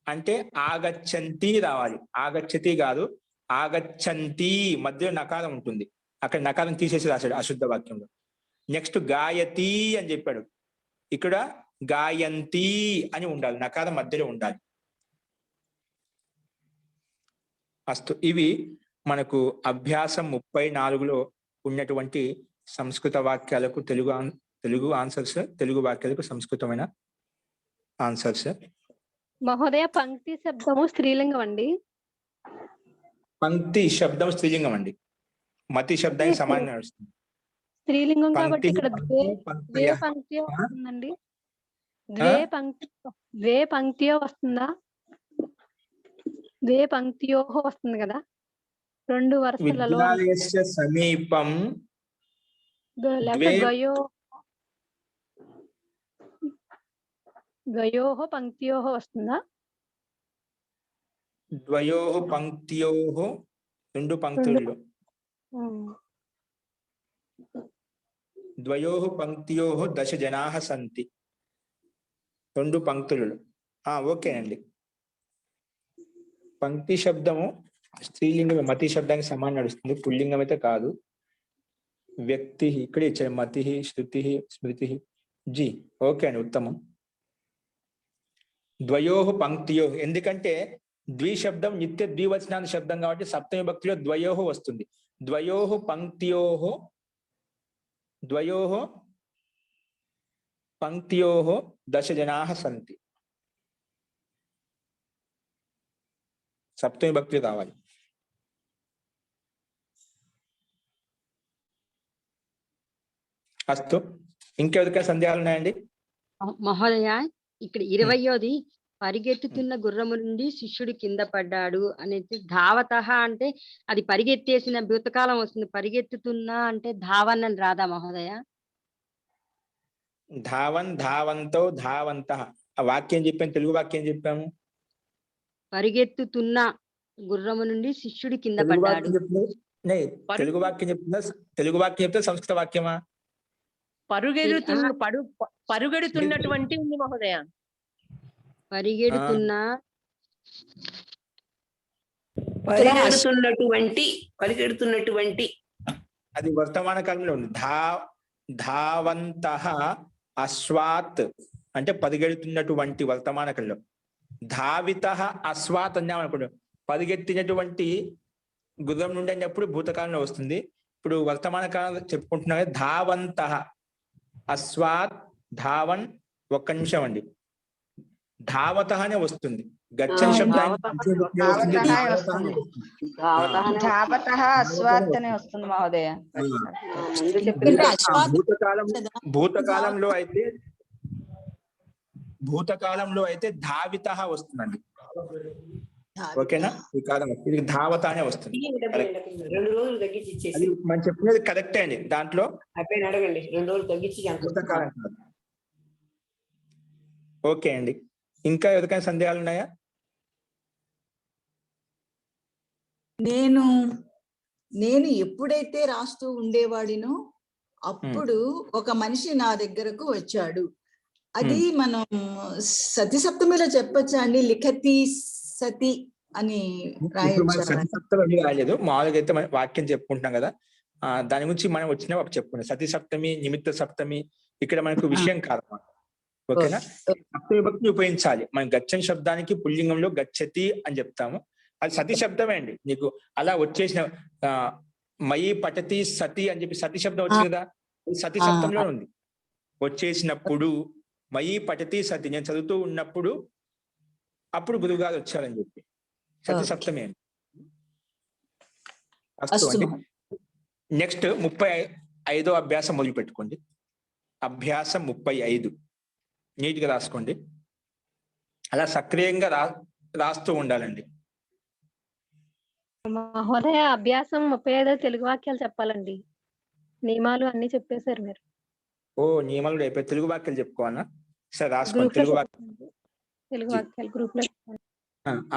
అంటే ఆగచ్చంతి రావాలి, ఆగచ్చతి కాదు ఆగచ్చంతి. మధ్యలో నకారం ఉంటుంది, అక్కడ నకారం తీసేసి రాశాడు అశుద్ధ వాక్యంలో. నెక్స్ట్ గాయతి అని చెప్పాడు, ఇక్కడ గాయంతి అని ఉండాలి, నకారం మధ్యలో ఉండాలి. అస్తు. ఇవి మనకు అభ్యాసం 34లో ఉన్నటువంటి సంస్కృత వాక్యాలకు తెలుగు ఆన్సర్స్, తెలుగు వాక్యాలకు సంస్కృతమైన ఆన్సర్స్. మహోదయ పంక్తి శబ్దము స్త్రీలింగం అండి. పంక్తి శబ్దం స్త్రీలింగం అండి. మతి శబ్దానికి సమానంగా నడుస్తుంది. స్త్రీలింగం కాబట్టి పంక్తి, ఇక్కడ ద్వే పంక్తయః. పంక్తి వస్తుందండి. ఆ? ద్వే పంక్తియో వస్తుందా? ద్వే పంక్తియోహో వస్తుంది కదా 2 వరుసలలో. విద్యాలయస్య సమీపం లేకపోతే ద్వే ద్వయోహ పంక్తియోహ వస్తుందా? ద్వయోః పంక్త్యోః, 2 పంక్తులలో. ద్వయోః పంక్త్యోః 10 జనాః సంతి. 2 పంక్తులలో. ఓకేనండి. పంక్తి శబ్దము స్త్రీలింగం మతి శబ్దానికి సమానం నడుస్తుంది, పుల్లింగం అయితే కాదు. వ్యక్తి ఇక్కడ ఇచ్చారు, మతి, శృతి, స్మృతి. జీ ఓకే అండి, ఉత్తమం. ద్వయోః పంక్తియోః, ఎందుకంటే ద్విశబ్దం నిత్య ద్వివచనాంత శబ్దం కాబట్టి సప్తమి భక్తిలో ద్వయోః వస్తుంది. ద్వయోః పంక్తియోః, ద్వయోః పంక్తియోః 10 జనాః సంతి. సప్తమి భక్తి కావాలి. అస్తు. ఇంకెవరికైనా సందేహాలు ఉన్నాయండి? మహోదయ, ఇక్కడ 20ది పరిగెత్తుతున్న గుర్రము నుండి శిష్యుడు కింద పడ్డాడు అనేది ధావత అంటే అది పరిగెత్తేసిన భూతకాలం వస్తుంది. పరిగెత్తుతున్నా అంటే ధావన్ అని రాదా మహోదయ? ధావన్, ధావంతో, ధావంతః. ఆ వాక్యం చెప్పాము, తెలుగు వాక్యం చెప్పాము. పరిగెత్తుతున్న గుర్రము నుండి శిష్యుడు కింద తెలుగు పడ్డాడు. వాక్యం చెప్తున్నా, తెలుగు వాక్యం చెప్తున్నా, తెలుగు వాక్యం చెప్తే సంస్కృత వాక్యమా? పరుగెడుతున్నటువంటి ఉంది మహోదయ. పరిగెడుతున్నా పరిగెడుతున్నటువంటి అది వర్తమాన కాలంలో ఉంది. ధావంతః అశ్వాత్ అంటే పరిగెడుతున్నటువంటి వర్తమాన కాలంలో. ధావితః అశ్వాత్ అన్నాం అనుకోండి, పరిగెత్తినటువంటి గుర్రం నుండి అన్నప్పుడు భూతకాలంలో వస్తుంది. ఇప్పుడు వర్తమాన కాలంలో చెప్పుకుంటున్నా ధావంతః అశ్వాత్ ధావన్. ఒక్క నిమిషం అండి, ధావతః అనే వస్తుంది. గచ్చని శబ్దానికి వస్తుంది మహోదయ. భూతకాలంలో అయితే ధావితః వస్తుందండి. ఓకేనా? ఈ కాలం ఇది ధావత అనే వస్తుంది. 2 రోజులు తగ్గించి ఇచ్చేసి. అది మనం చెప్పినది కరెక్టే అండి. దాంట్లో అయిపోయిన అడగండి, 2 రోజులు తగ్గించి భూతకాలం కాదు. ఓకే అండి. ఇంకా ఎవరికైనా సందేహాలు ఉన్నాయా? నేను ఎప్పుడైతే రాస్తూ ఉండేవాడినో అప్పుడు ఒక మనిషి నా దగ్గరకు వచ్చాడు. అది మనం సతి సప్తమిలో చెప్పొచ్చా అండి? లిఖతి సతి అని సప్తమి రాలేదు, మామూలుగా అయితే మనం వాక్యం చెప్పుకుంటున్నాం కదా, దాని గురించి మనం వచ్చిన చెప్పుకున్నాం. సతి సప్తమి, నిమిత్త సప్తమి ఇక్కడ మనకు విషయం కాదన్నమాట. ఓకేనా? సప్తమి భక్తిని ఉపయోగించాలి. మనం గచ్చని శబ్దానికి పుల్లింగంలో గచ్చతి అని చెప్తాము, అది సతి శబ్దమే అండి. నీకు అలా వచ్చేసిన మయి పఠతి సతి అని చెప్పి సతి శబ్దం వచ్చింది కదా, సతి శబ్దంలో ఉంది. వచ్చేసినప్పుడు మయి పఠతి సతి, నేను చదువుతూ ఉన్నప్పుడు అప్పుడు గురువుగారు వచ్చారని చెప్పి సతి సప్తమి అండి. అండి. నెక్స్ట్ 35వ అభ్యాసం మొదలు పెట్టుకోండి. అభ్యాసం 35 నీట్గా రాసుకోండి. అలా సక్రియంగా రాస్తూ ఉండాలండి. మహోదయ అభ్యాసం 35 తెలుగు వాక్యాలు చెప్పాలండి. నియమాలు అన్ని చెప్పేశారు మీరు. నియమాలు అయిపోయి తెలుగు వాక్యాలు చెప్పుకోవాలా? సరే రాసుకోండి. తెలుగు వాక్యాలు గ్రూప్ లో.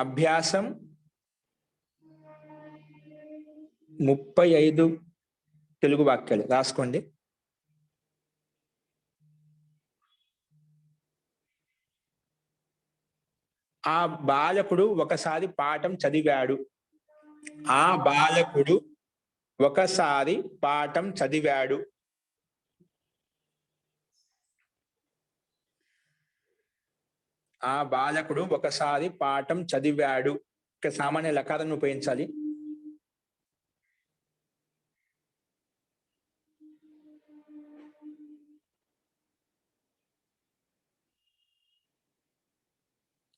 అభ్యాసం 35 తెలుగు వాక్యాలు రాసుకోండి. ఆ బాలకుడు ఒకసారి పాఠం చదివాడు. ఆ బాలకుడు ఒకసారి పాఠం చదివాడు. ఆ బాలకుడు ఒకసారి పాఠం చదివాడు. ఇక్కడ సామాన్య లకారాన్ని ఉపయోగించాలి.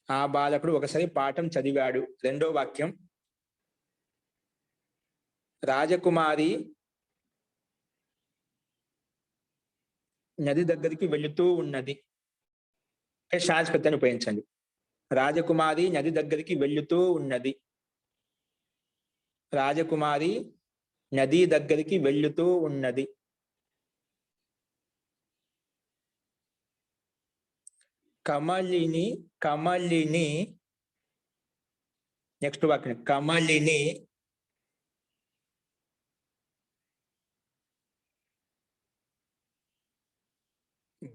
ఆ బాలకుడు ఒకసారి పాఠం చదివాడు. రెండో వాక్యం రాజకుమారి నది దగ్గరికి వెళుతూ ఉన్నది. శాశ్వతాన్ని ఉపయోగించండి. రాజకుమారి నది దగ్గరికి వెళుతూ ఉన్నది. రాజకుమారి నది దగ్గరికి వెళుతూ ఉన్నది. కమలిని కమలిని నెక్స్ట్ వాక్యం కమలిని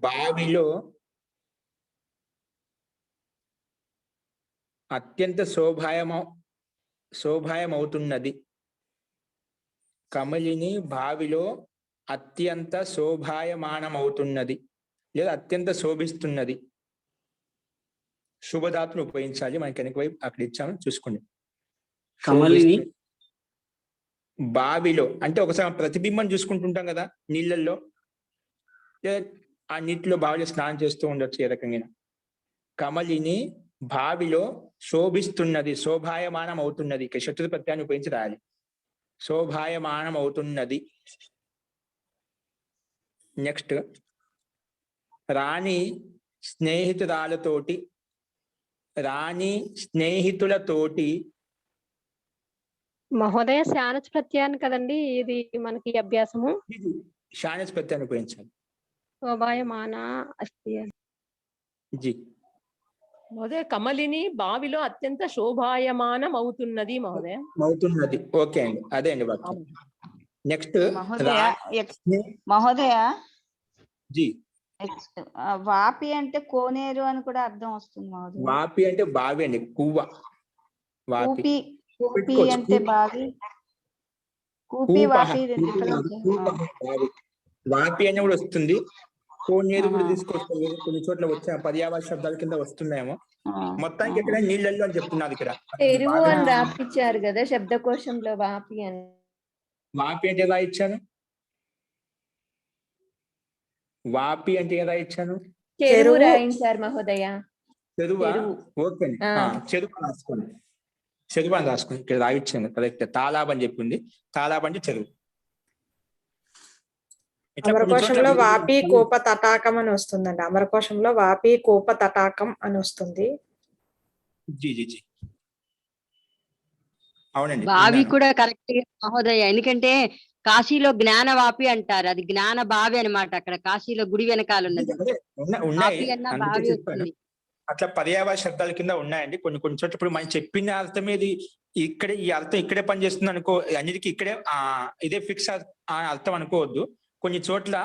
బావిలో అత్యంత శోభాయమవుతున్నది. కమలిని బావిలో అత్యంత శోభాయమానమవుతున్నది లేదా అత్యంత శోభిస్తున్నది. శుభధాతును ఉపయోగించాలి. మనకి వెనక వైపు అక్కడ ఇచ్చాము చూసుకోండి. కమలిని బావిలో అంటే ఒకసారి ప్రతిబింబం చూసుకుంటుంటాం కదా నీళ్ళల్లో, ఆ నీటిలో బావిలో స్నానం చేస్తూ ఉండొచ్చు ఏ రకంగా. కమలిని బావిలో శోభిస్తున్నది, శోభాయమానం అవుతున్నది. ఇక శత్రు ప్రత్యయాన్ని ఉపయోగించి రాయాలి. శోభాయమానం అవుతున్నది. నెక్స్ట్ రాణి స్నేహితురాలతోటి మహోదయ శానచ్ ప్రత్యయాన్ని కదండి ఇది మనకి అభ్యాసము. శానచ్ ప్రత్యయాన్ని ఉపయోగించాలి. శోభాయమాన అస్తి జీ మహోదయ కమలిని బావిలో అత్యంత శోభాయమానం అవుతున్నది మహోదయ. అవుతున్నది. ఓకే అండి, అదే అండి వాక్యం. నెక్స్ట్ మహోదయ జీ వాపి అంటే కోనేరు అని కూడా అర్థం వస్తుంది మహోదయ. వాపి అంటే బావి అండి, కువ్వ. వాపి కూపి అంటే బావి. కూపి వాపి వాపి అని కూడా వస్తుంది. కోనేరు కూడా తీసుకొస్తుంది. కొన్ని చోట్ల వచ్చే పర్యావరణ శబ్దాల కింద వస్తున్నాయేమో. మొత్తానికి ఎక్కడ నీళ్ళల్లో అని చెప్తున్నారు ఇక్కడ. చెరువు అని రాపిచ్చారు కదా శబ్దకోశంలో వాపి అని. వాపి అంటే ఎలా ఇచ్చాను? వాపి అంటే ఎలా ఇచ్చాను? చెరువు రాయించారు మహోదయ. చెరువా? ఓకే అండి, చెరువు రాసుకోండి. చెరువు అని రాసుకోండి. ఇక్కడ రాయించాను కరెక్ట్. తాలాబ్ అని చెప్పింది. తాలాబ్ అంటే చెరువు. అమరకోశంలో వాపి కోప తటాకం అని వస్తుందండి. అమరకోశంలో వాపి కోప తటాకం అని వస్తుంది. జీ జీ జీ అవునండి. బావి కూడా కరెక్ట్ మహోదయ. ఎందుకంటే కాశీలో జ్ఞాన వాపి అంటారు. అది జ్ఞాన బావి అన్నమాట. అక్కడ కాశీలో గుడి వెనకాల ఉన్నది. ఉన్నాయి బావి వస్తుంది. అట్లా పర్యావరణ శబ్దాల కింద ఉన్నాయండి కొన్ని కొన్ని చోట్ల. ఇప్పుడు మనం చెప్పిన అర్థం ఏది ఇక్కడే, ఈ అర్థం ఇక్కడే పనిచేస్తుంది అనుకో, అన్నిటికీ ఇక్కడే ఇదే ఫిక్స్ అర్థం అనుకోవద్దు. కొన్ని చోట్ల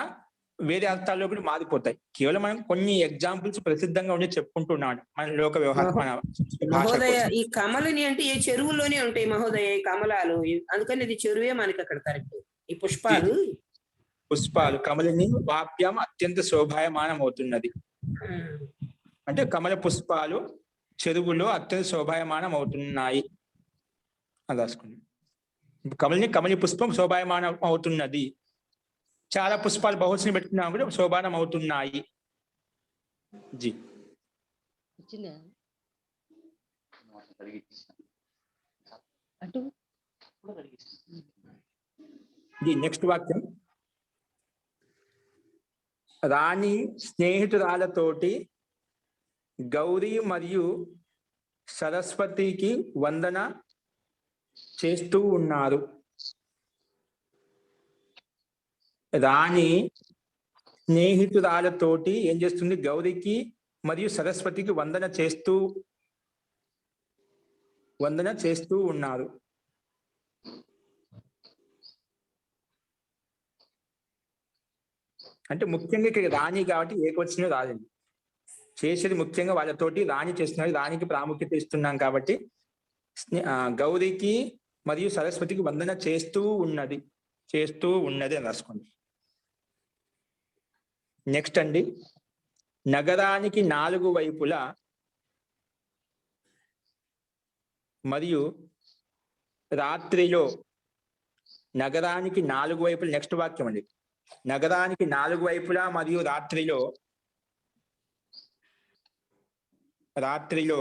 వేరే అర్థాల్లో కూడా మారిపోతాయి. కేవలం మనం కొన్ని ఎగ్జాంపుల్స్ ప్రసిద్ధంగా ఉండి చెప్పుకుంటున్నాం మన లోక వ్యవహారం. మహోదయ ఈ కమలని అంటే ఏ చెరువులోనే ఉంటాయి మహోదయ ఈ కమలాలు. అందుకని ఇది చెరువే మనకి అక్కడ కరెక్ట్. ఈ పుష్పాలు కమలిని వాప్యం అత్యంత శోభాయమానం అవుతున్నది అంటే కమల పుష్పాలు చెరువులో అత్యంత శోభాయమానం అవుతున్నాయి అని రాసుకున్నాం. కమలి పుష్పం శోభాయమానం అవుతున్నది. చాలా పుష్పాలు బహుశని పెట్టుకున్నా కూడా శోభానం అవుతున్నాయి. జీ నెక్స్ట్ వాక్యం రాణి స్నేహితురాలతోటి గౌరీ మరియు సరస్వతికి వందన చేస్తూ ఉన్నారు. రాణి స్నేహితురాలతోటి ఏం చేస్తుంది? గౌరికి మరియు సరస్వతికి వందన చేస్తూ ఉన్నారు. అంటే ముఖ్యంగా ఇక్కడ రాణి కాబట్టి ఏకవచనం రాదండి. చేసేది ముఖ్యంగా వాళ్ళతోటి రాణి చేస్తున్నారు. రాణికి ప్రాముఖ్యత ఇస్తున్నాం కాబట్టి గౌరికి మరియు సరస్వతికి వందన చేస్తూ ఉన్నది అని రాసుకోండి. నెక్స్ట్ అండి, నగరానికి 4 వైపులా మరియు రాత్రిలో నగరానికి 4 వైపులు. నెక్స్ట్ వాక్యం అండి. నగరానికి 4 వైపులా మరియు రాత్రిలో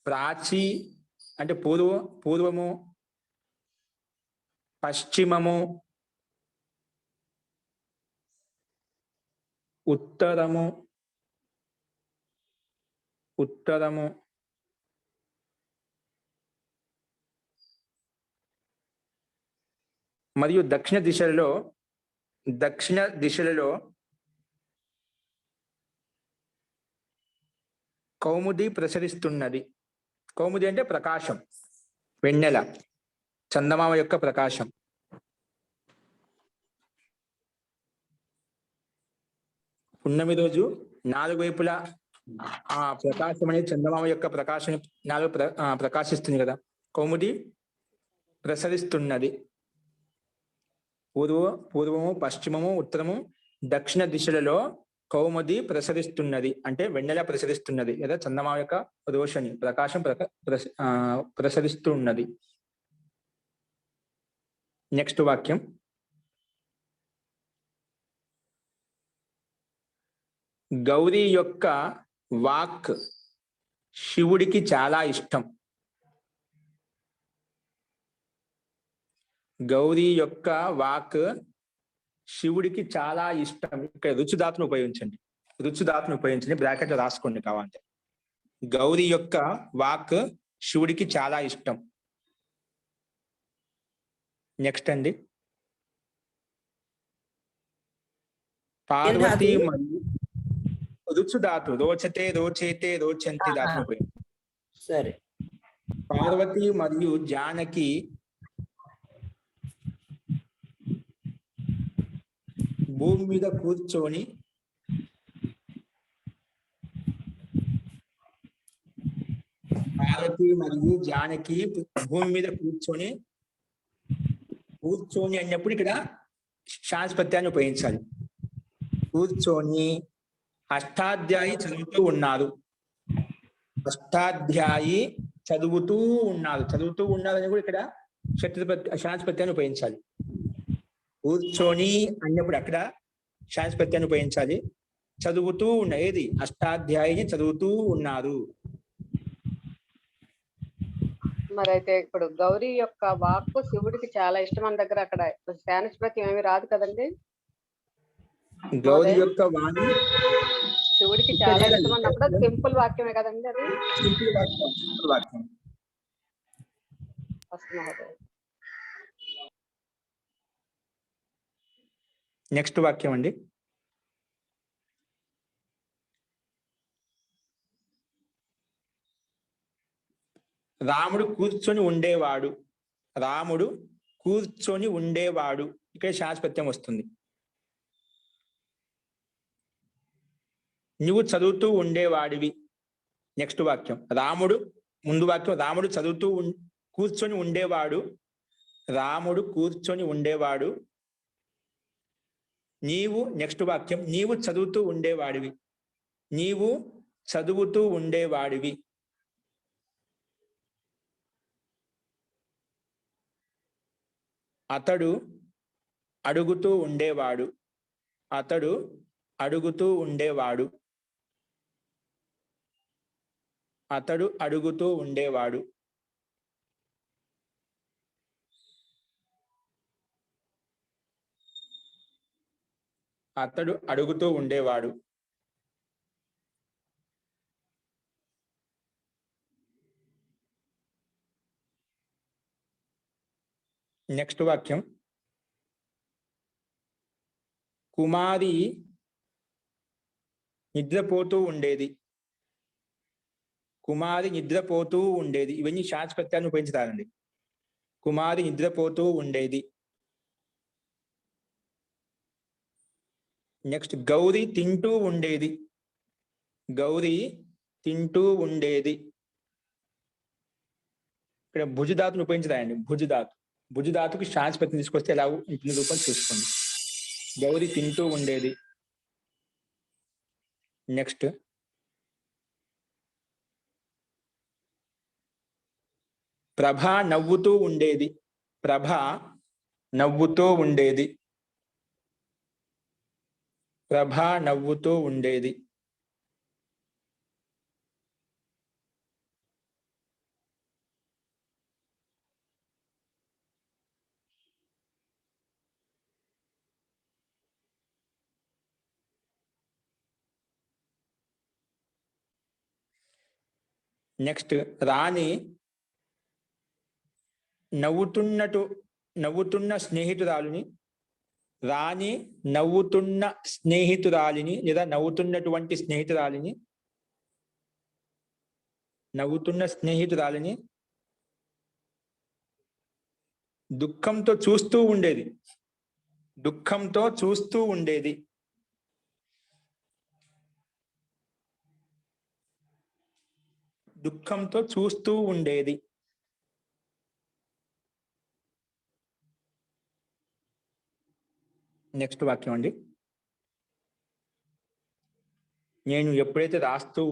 ప్రాచి అంటే పూర్వము, పశ్చిమము, ఉత్తరము మరియు దక్షిణ దిశలలో కౌముది ప్రసరిస్తున్నది. కౌముది అంటే ప్రకాశం, వెన్నెల, చందమామ యొక్క ప్రకాశం. పున్నమి రోజు 4 వైపులా ఆ ప్రకాశం అనేది చందమామ యొక్క ప్రకాశం ప్రకాశిస్తుంది కదా. కౌముది ప్రసరిస్తున్నది. పూర్వము, పశ్చిమము, ఉత్తరము, దక్షిణ దిశలలో కౌముది ప్రసరిస్తున్నది అంటే వెన్నెల ప్రసరిస్తున్నది లేదా చందమామ యొక్క రోషని ప్రకాశం ప్రసరిస్తూ ఉన్నది. నెక్స్ట్ వాక్యం. గౌరీ యొక్క వాక్ శివుడికి చాలా ఇష్టం. గౌరీ యొక్క వాక్ శివుడికి చాలా ఇష్టం. ఇక్కడ రుచుదాతును ఉపయోగించండి, బ్రాకెట్ లో రాసుకోండి కావాలంటే. గౌరీ యొక్క వాక్ శివుడికి చాలా ఇష్టం. నెక్స్ట్ అండి. పార్వతి మరియు రుచుదాతు రోచతే, రోచేతే, రోచంతి దాతును ఉపయోగించండి. సరే. పార్వతి మరియు జానకి భూమి మీద కూర్చొని భూమి మీద కూర్చొని అన్నప్పుడు ఇక్కడ శాస్పత్యాన్ని ఉపయోగించాలి. కూర్చొని అష్టాధ్యాయి చదువుతూ ఉన్నారు. చదువుతూ ఉన్నారు అని కూడా ఇక్కడ శాస్పత్యాన్ని ఉపయోగించాలి. కూర్చొని అన్నప్పుడు అక్కడ శాస్పత్యాన్ని ఉపయోగించాలి. చదువుతూ ఏది అష్టాధ్యాయిని చదువుతూ ఉన్నారు. మరి అయితే ఇప్పుడు గౌరీ యొక్క వాక్కు శివుడికి చాలా ఇష్టం అన్న దగ్గర అక్కడ శానిస్పత్యం ఏమి రాదు కదండి. గౌరీ యొక్క వాణి శివుడికి చాలా ఇష్టం అన్నప్పుడు సింపుల్ వాక్యమే కదండి అది. సింపుల్ వాక్యం. నెక్స్ట్ వాక్యం అండి. రాముడు కూర్చొని ఉండేవాడు. ఇక్కడ శాస్పత్యం వస్తుంది. నువ్వు చదువుతూ ఉండేవాడివి. నెక్స్ట్ వాక్యం. ముందు వాక్యం రాముడు కూర్చొని ఉండేవాడు. రాముడు కూర్చొని ఉండేవాడు. నెక్స్ట్ వాక్యం. నీవు చదువుతూ ఉండేవాడివి. అతడు అడుగుతూ ఉండేవాడు. అతడు అడుగుతూ ఉండేవాడు. నెక్స్ట్ వాక్యం. కుమారి నిద్రపోతూ ఉండేది. ఇవన్నీ శాస్పత్యాన్ని ఉపయోగించుతారండి. కుమారి నిద్రపోతూ ఉండేది. నెక్స్ట్. గౌరీ తింటూ ఉండేది. ఇక్కడ భుజధాతుని ఉపయోగించుతాయండి. భుజధాతుకి శాస్పత్యం తీసుకొస్తే ఎలా ఉంటుంది రూపం చూసుకోండి. గౌరీ తింటూ ఉండేది. నెక్స్ట్. ప్రభ నవ్వుతూ ఉండేది. ప్రభ నవ్వుతూ ఉండేది. ప్రభ నవ్వుతూ ఉండేది. నెక్స్ట్ రాణి నవ్వుతున్న స్నేహితురాలిని, రాణి నవ్వుతున్న స్నేహితురాలిని లేదా నవ్వుతున్నటువంటి స్నేహితురాలిని దుఃఖంతో చూస్తూ ఉండేది. దుఃఖంతో చూస్తూ ఉండేది. దుఃఖంతో చూస్తూ ఉండేది. నెక్స్ట్ వాక్యం అండి. నేను ఎప్పుడైతే రాస్తూ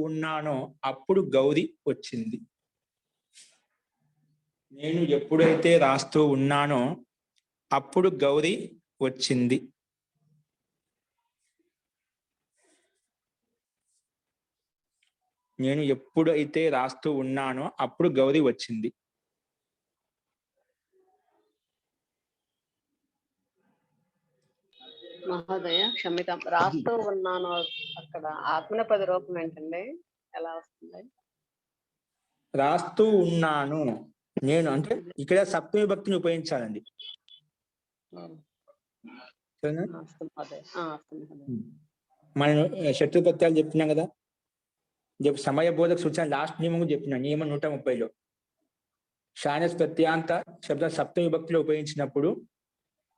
ఉన్నానో అప్పుడు గౌరీ వచ్చింది. నేను ఎప్పుడైతే రాస్తూ ఉన్నానో అప్పుడు గౌరీ వచ్చింది. నేను ఎప్పుడైతే రాస్తూ ఉన్నానో అప్పుడు గౌరీ వచ్చింది. మహోదయ క్షమితం, రాస్తూ ఉన్నాను అక్కడ ఆత్మనేపది రూపం ఏంటండి, ఎలా వస్తుంది? రాస్తూ ఉన్నాను నేను అంటే ఇక్కడ సప్తమి భక్తిని ఉపయోగించాలండి. మనం శత్రు ప్రత్యయాలు చెప్తున్నాం కదా, సమయ బోధక సూచన లాస్ట్ నియమం చెప్పిన నియమం 130లో షానస్ ప్రత్యాంత శబ్దం సప్తమి భక్తిలో ఉపయోగించినప్పుడు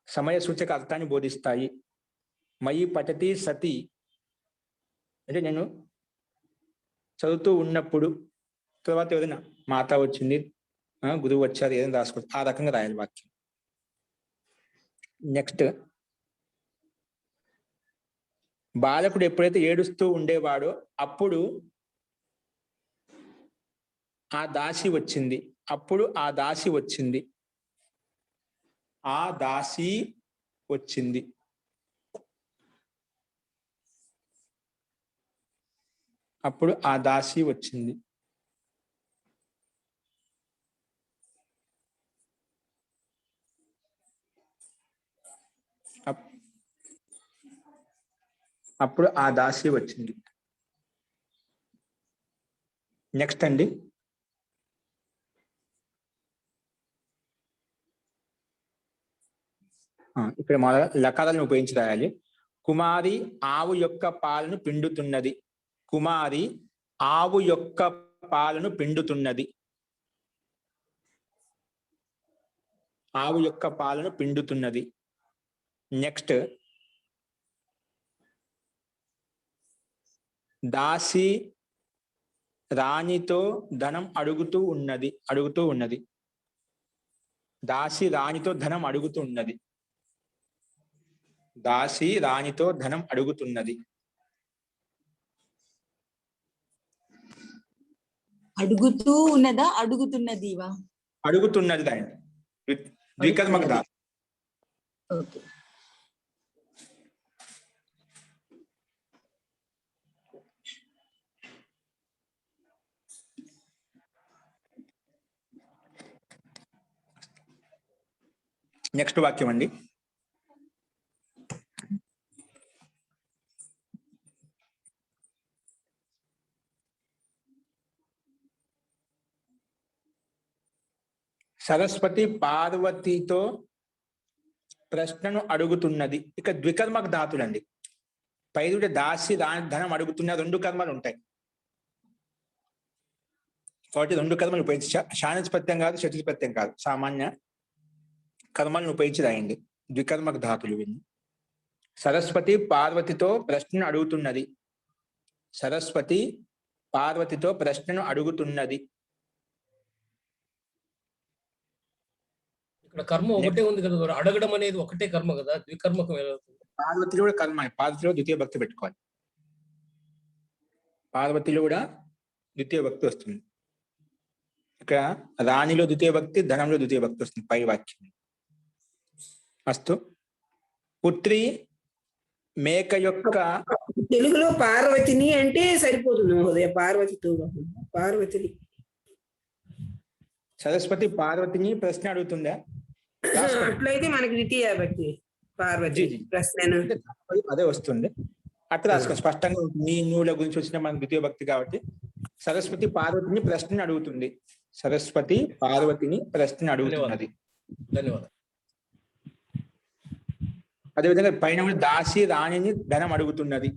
సమయ సూచక అర్థాన్ని బోధిస్తాయి. మయి పఠతి సతి అంటే నేను చదువుతూ ఉన్నప్పుడు, తర్వాత ఏదైనా మాత వచ్చింది, గురువు వచ్చారు, ఏదైనా రాసుకోవచ్చు, ఆ రకంగా రాయాలి వాక్యం. నెక్స్ట్ బాలకుడు ఎప్పుడైతే ఏడుస్తూ ఉండేవాడో అప్పుడు ఆ దాసి వచ్చింది. అప్పుడు ఆ దాసి వచ్చింది. ఆ దాసి వచ్చింది. అప్పుడు ఆ దాసి వచ్చింది. అప్పుడు ఆ దాసి వచ్చింది. నెక్స్ట్ అండి, ఇక్కడ మన లకారాలను ఉపయోగించి రాయాలి. కుమారి ఆవు యొక్క పాలను పిండుతున్నది. కుమారి ఆవు యొక్క పాలను పిండుతున్నది. ఆవు యొక్క పాలను పిండుతున్నది. నెక్స్ట్ దాసి రాణితో ధనం అడుగుతూ ఉన్నది. దాసి రాణితో ధనం అడుగుతున్నది. దాసి రాణితో ధనం అడుగుతున్నది. అడుగుతూ ఉన్నదా అడుగుతున్నదివా? అడుగుతున్నది దాని ద్వికర్మక ధాతు. ఓకే. నెక్స్ట్ వాక్యం అండి. సరస్వతి పార్వతితో ప్రశ్నను అడుగుతున్నది. ఇక ద్వికర్మక ధాతులండి. పైదుడి దాసి ధనం అడుగుతున్న 2 కర్మలు ఉంటాయి. కాబట్టి 2 కర్మలు ఉపయోగించి షానస్ ప్రత్యయం కాదు, శత్రు ప్రత్యయం కాదు, సామాన్య కర్మలను ఉపయోగించి రాయండి. ద్వికర్మక ధాతులు విని. సరస్వతి పార్వతితో ప్రశ్నను అడుగుతున్నది. సరస్వతి పార్వతితో ప్రశ్నను అడుగుతున్నది. ఇక్కడ కర్మ ఒకటే ఉంది కదా, అడగడం అనేది ఒకటే కర్మ కదా, ద్వికర్మకం ఎలా అవుతుంది? పార్వతిలో కూడా కర్మ, పార్వతిలో ద్వితీయ భక్తి పెట్టుకోవాలి. పార్వతిలో కూడా ద్వితీయ భక్తి వస్తుంది. ఇక్కడ రాణిలో ద్వితీయ భక్తి, ధనంలో ద్వితీయ భక్తి వస్తుంది పై వాక్యం. అస్తు. పుత్రి మేక యొక్క తెలుగులో పార్వతిని అంటే సరిపోతుంది మహోదయ. పార్వతితో పార్వతిని. సరస్వతి పార్వతిని ప్రశ్న అడుగుతుందా? అట్లయితే మనకి ద్వితీయ భక్తి పార్వతి ప్రశ్న అదే వస్తుంది. అట్లా రాసుకో స్పష్టంగా ఉంటుంది. నీ నువ్వుల గురించి వచ్చిన మన ద్వితీయ భక్తి కాబట్టి సరస్వతి పార్వతిని ప్రశ్న అడుగుతుంది. సరస్వతి పార్వతిని ప్రశ్న అడుగుతున్నది. ధన్యవాదాలు. అదేవిధంగా పైన కూడా దాసి రాణిని ధనం అడుగుతున్నది.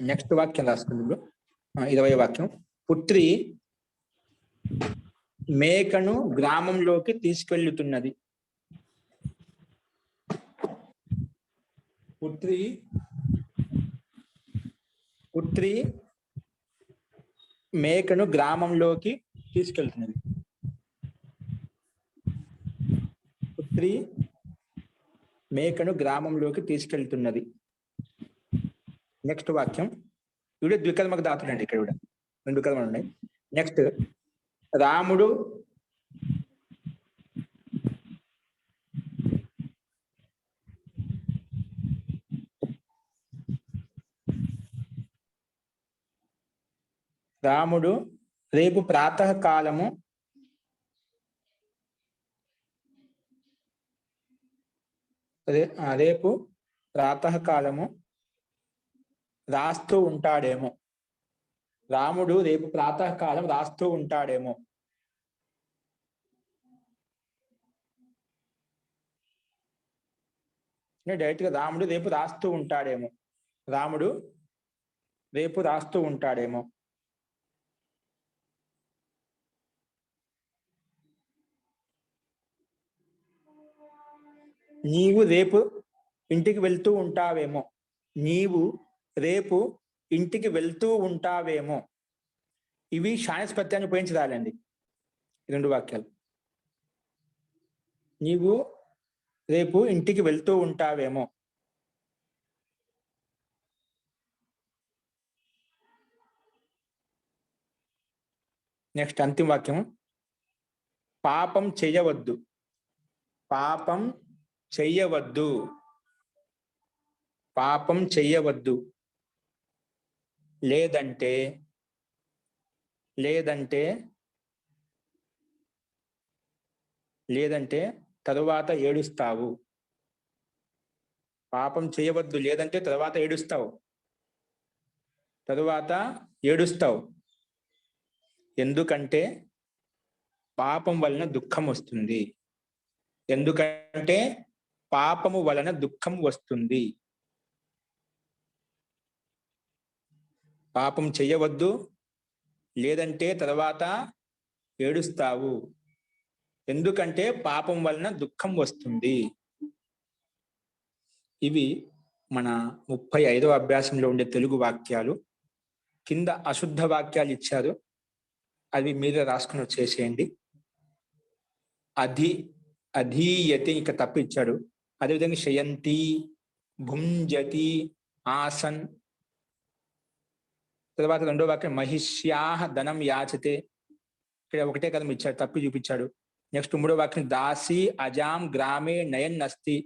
నెక్స్ట్ వాక్యం రాసుకుంది. 20వ వాక్యం. పుత్రి మేకను గ్రామంలోకి తీసుకెళ్తున్నది. పుత్రి మేకను గ్రామంలోకి తీసుకెళ్తున్నది. పుత్రి మేకను గ్రామంలోకి తీసుకెళ్తున్నది. నెక్స్ట్ వాక్యం. ఇవిడ ద్వికర్మకు దాతులండి. ఇక్కడ కూడా 2 కర్మలు ఉన్నాయి. నెక్స్ట్ రాముడు రేపు ప్రాతకాలము రాస్తూ ఉంటాడేమో. రాముడు రేపు ప్రాతకాలం రాస్తూ ఉంటాడేమో. డైరెక్ట్ గా రాముడు రేపు రాస్తూ ఉంటాడేమో. రాముడు రేపు రాస్తూ ఉంటాడేమో. నీవు రేపు ఇంటికి వెళ్తూ ఉంటావేమో. నీవు రేపు ఇంటికి వెళ్తూ ఉంటావేమో. ఇవి షాయస్ ప్రత్యయాన్ని ఉపయోగించి రాలండి 2 వాక్యాలు. నీవు రేపు ఇంటికి వెళ్తూ ఉంటావేమో. నెక్స్ట్ అంతిమ వాక్యం. పాపం చెయ్యవద్దు. పాపం చెయ్యవద్దు. పాపం చెయ్యవద్దు. లేదంటే తరువాత ఏడుస్తావు. పాపం చేయవద్దు, లేదంటే తరువాత ఏడుస్తావు. ఎందుకంటే పాపం వలన దుఃఖం వస్తుంది. ఎందుకంటే పాపము వలన దుఃఖం వస్తుంది. పాపం చెయ్యవద్దు, లేదంటే తర్వాత ఏడుస్తావు. ఎందుకంటే పాపం వలన దుఃఖం వస్తుంది. ఇవి మన 35వ అభ్యాసంలో ఉండే తెలుగు వాక్యాలు. కింద అశుద్ధ వాక్యాలు ఇచ్చారు, అవి మీరే రాసుకుని వచ్చేసేయండి. అధీయతి ఇక తప్పిచ్చాడు. అదేవిధంగా శయంతి, భుంజతి, ఆసన్. తర్వాత 2వ వాక్యం మహిష్యాహ ధనం యాచతే. ఇక్కడ ఒకటే కదం ఇచ్చాడు, తప్పి చూపించాడు. నెక్స్ట్ 3వ వాక్యం దాసి అజాం గ్రామే నయన్ అస్తి.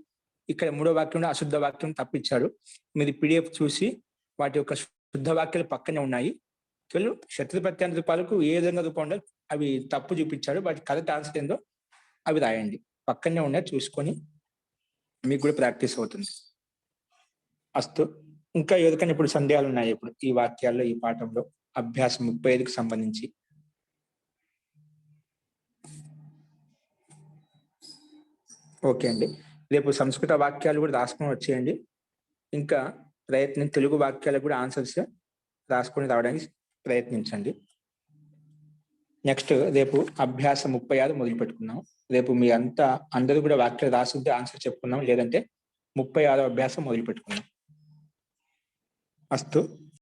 ఇక్కడ 3వ వాక్యంలో అశుద్ధ వాక్యం తప్పిచ్చాడు. మీరు PDF చూసి వాటి యొక్క శుద్ధ వాక్యాలు పక్కనే ఉన్నాయి. కేవలం శత్రు ప్రత్యాన రూపాలకు ఏ విధంగా రూపం ఉండాలి అవి తప్పు చూపించాడు. వాటి కరెక్ట్ ఆన్సర్ ఏందో అవి రాయండి. పక్కనే ఉన్నాయి, చూసుకొని మీకు కూడా ప్రాక్టీస్ అవుతుంది. అస్తు. ఇంకా ఎవరికైనా ఇప్పుడు సందేహాలు ఉన్నాయి ఇప్పుడు ఈ వాక్యాల్లో, ఈ పాఠంలో అభ్యాసం 35కి సంబంధించి? ఓకే అండి. రేపు సంస్కృత వాక్యాలు కూడా రాసుకొని వచ్చేయండి. ఇంకా తెలుగు వాక్యాలకు కూడా ఆన్సర్స్ రాసుకొని రావడానికి ప్రయత్నించండి. నెక్స్ట్ రేపు అభ్యాసం 36 మొదలు పెట్టుకున్నాం. రేపు మీ అందరూ కూడా వాక్యాలు రాసుంటే ఆన్సర్ చెప్పుకున్నాం, లేదంటే 36వ అభ్యాసం మొదలు పెట్టుకున్నాం. అస్తు.